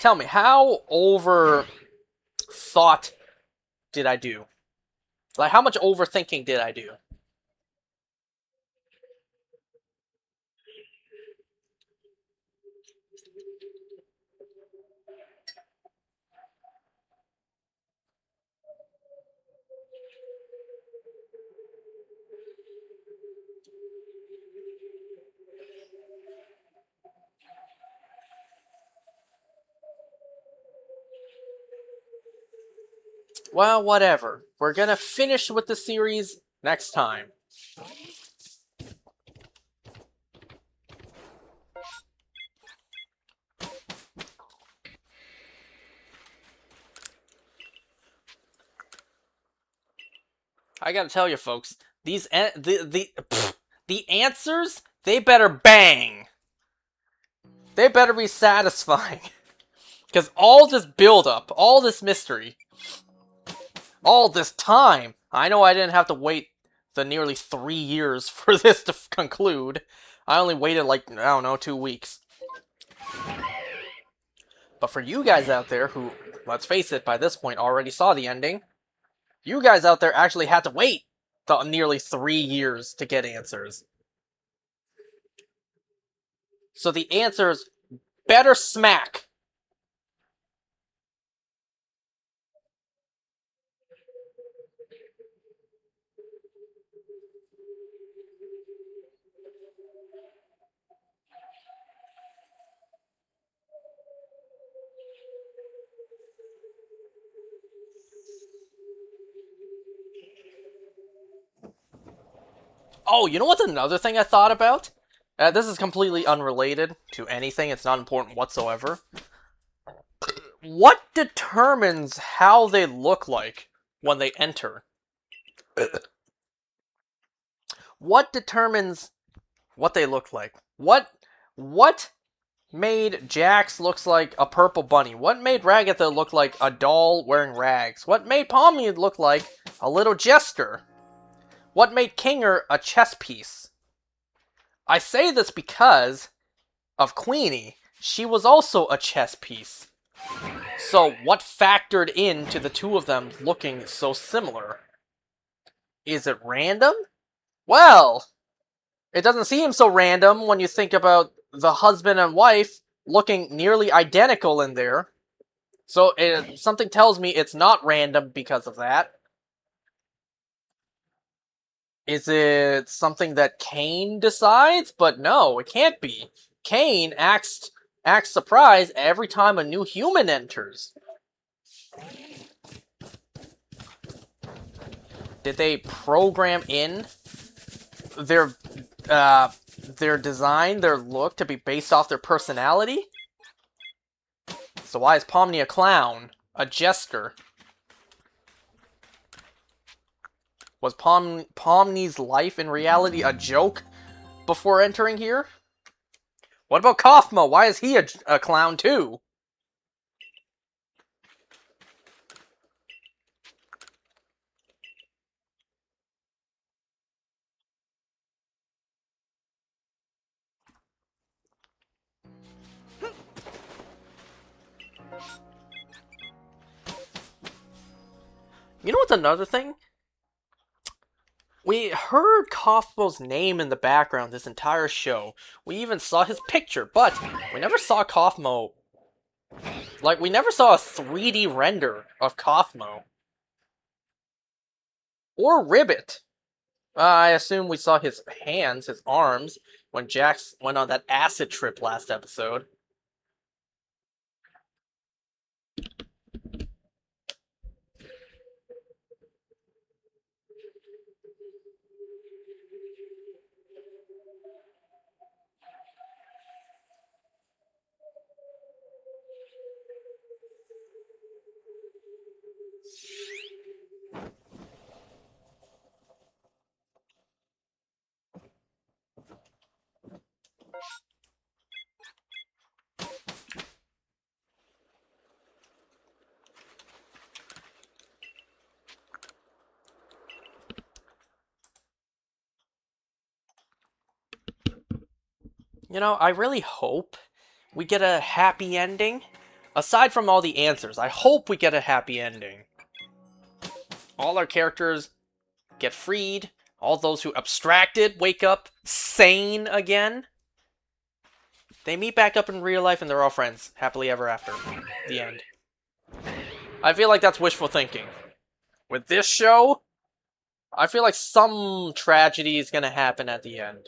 A: Tell me, how over thought did I do? Like, how much overthinking did I do? Well, whatever. We're gonna finish with the series next time. I gotta tell you, folks, these the The answers, they better bang. They better be satisfying. Because all this build-up, all this mystery, all this time, I know I didn't have to wait the nearly 3 years for this to conclude. I only waited like, I don't know, 2 weeks. But for you guys out there who, let's face it, by this point already saw the ending, you guys out there actually had to wait the nearly 3 years to get answers. So the answers better smack. Oh, you know what's another thing I thought about? This is completely unrelated to anything. It's not important whatsoever. What determines how they look like when they enter? What determines what they look like? What made Jax looks like a purple bunny? What made Ragatha look like a doll wearing rags? What made Pomni look like a little jester? What made Kinger a chess piece? I say this because of Queenie. She was also a chess piece. So what factored into the two of them looking so similar? Is it random? Well, it doesn't seem so random when you think about the husband and wife looking nearly identical in there. So something tells me it's not random because of that. Is it something that Kane decides? But no, it can't be. Kane acts surprised every time a new human enters. Did they program in their design, their look to be based off their personality? So why is Pomni a clown? A jester? Was Pomni's life in reality a joke before entering here? What about Kaufmo? Why is he a clown too? You know what's another thing? We heard Kaufmo's name in the background this entire show. We even saw his picture, but we never saw Kaufmo. Like, we never saw a 3D render of Kaufmo. Or Ribbit. I assume we saw his hands, his arms, when Jax went on that acid trip last episode. You know, I really hope we get a happy ending. Aside from all the answers, I hope we get a happy ending. All our characters get freed. All those who abstracted wake up sane again. They meet back up in real life and they're all friends. Happily ever after. The end. I feel like that's wishful thinking. With this show, I feel like some tragedy is gonna happen at the end.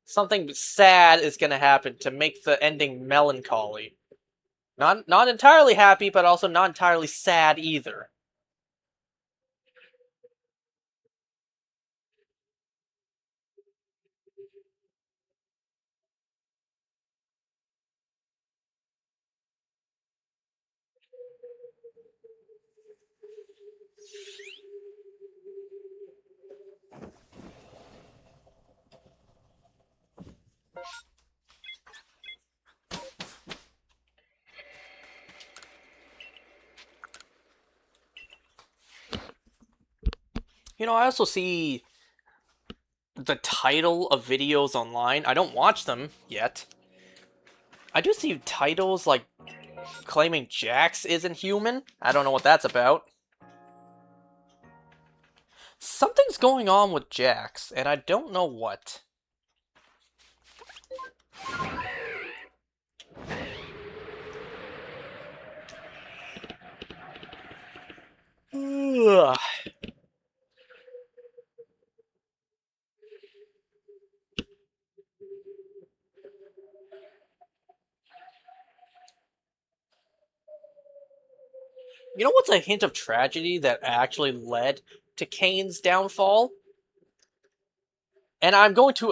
A: Something sad is gonna happen to make the ending melancholy. Not entirely happy, but also not entirely sad either. I also see the title of videos online. I don't watch them yet. I do see titles like claiming Jax isn't human. I don't know what that's about. Something's going on with Jax, and I don't know what. Ugh. You know what's a hint of tragedy that actually led to Kane's downfall? And I'm going to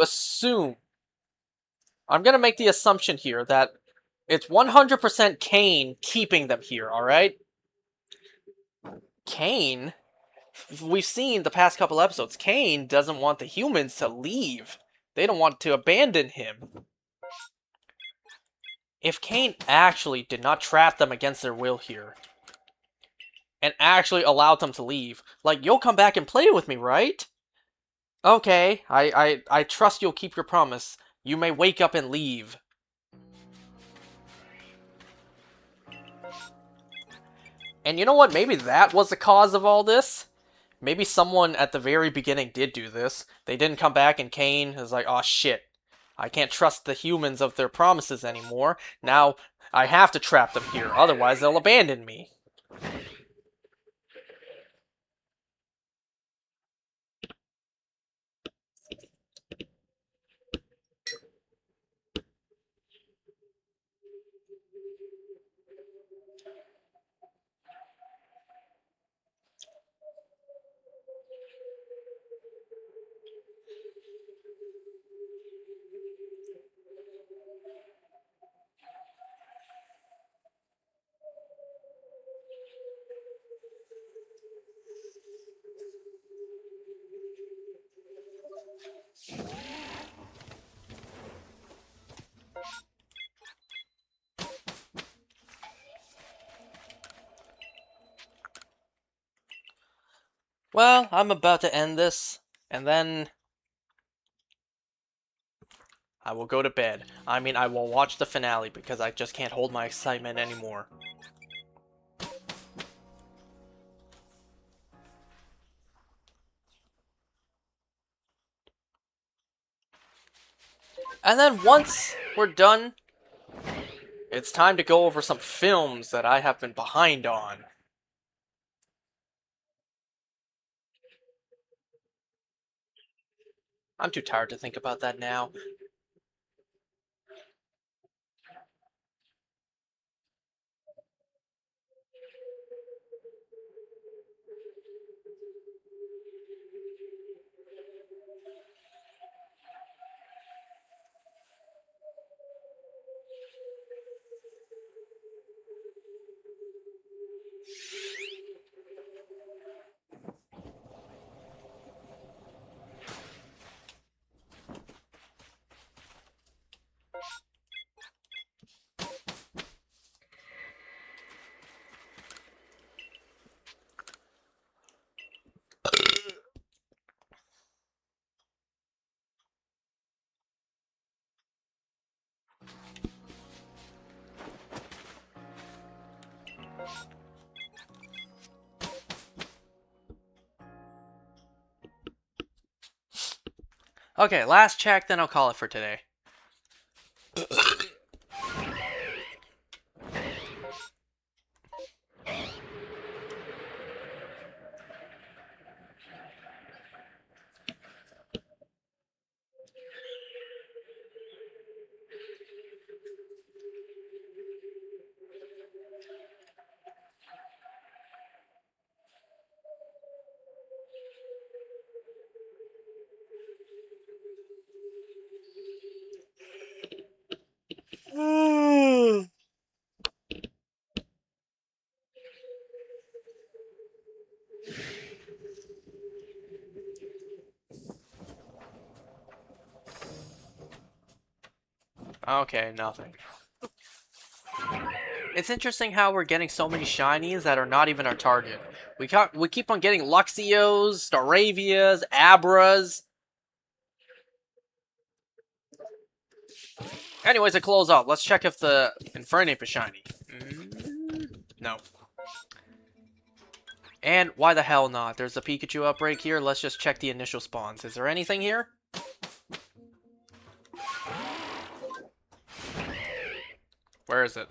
A: make the assumption here that it's 100% Kane keeping them here, alright? Kane, we've seen the past couple episodes, Kane doesn't want the humans to leave. They don't want to abandon him. If Kane actually did not trap them against their will here, and actually allowed them to leave, like, you'll come back and play with me, right? Okay, I trust you'll keep your promise. You may wake up and leave. And you know what? Maybe that was the cause of all this. Maybe someone at the very beginning did do this. They didn't come back, and Kane is like, oh shit. I can't trust the humans of their promises anymore. Now I have to trap them here, otherwise they'll abandon me. Well, I'm about to end this, and then I will go to bed. I mean, I will watch the finale because I just can't hold my excitement anymore. And then once we're done, it's time to go over some films that I have been behind on. I'm too tired to think about that now. Okay, last check, then I'll call it for today. Okay, nothing. It's interesting how we're getting so many shinies that are not even our target. We keep on getting Luxios, Staravias, Abras. Anyways, to close off, let's check if the Infernape is shiny. No. And why the hell not? There's a Pikachu outbreak here. Let's just check the initial spawns. Is there anything here? Where is it?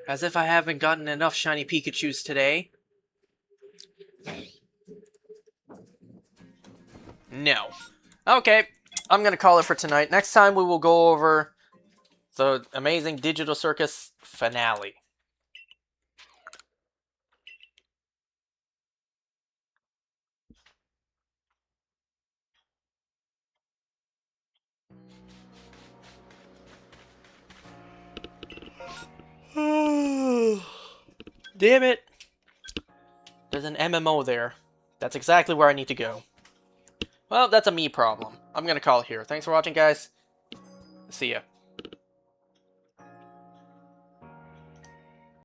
A: As if I haven't gotten enough shiny Pikachus today. No. Okay, I'm gonna call it for tonight. Next time we will go over the amazing Digital Circus finale. Damn it. There's an MMO there. That's exactly where I need to go. Well, that's a me problem. I'm gonna call it here. Thanks for watching, guys. See ya.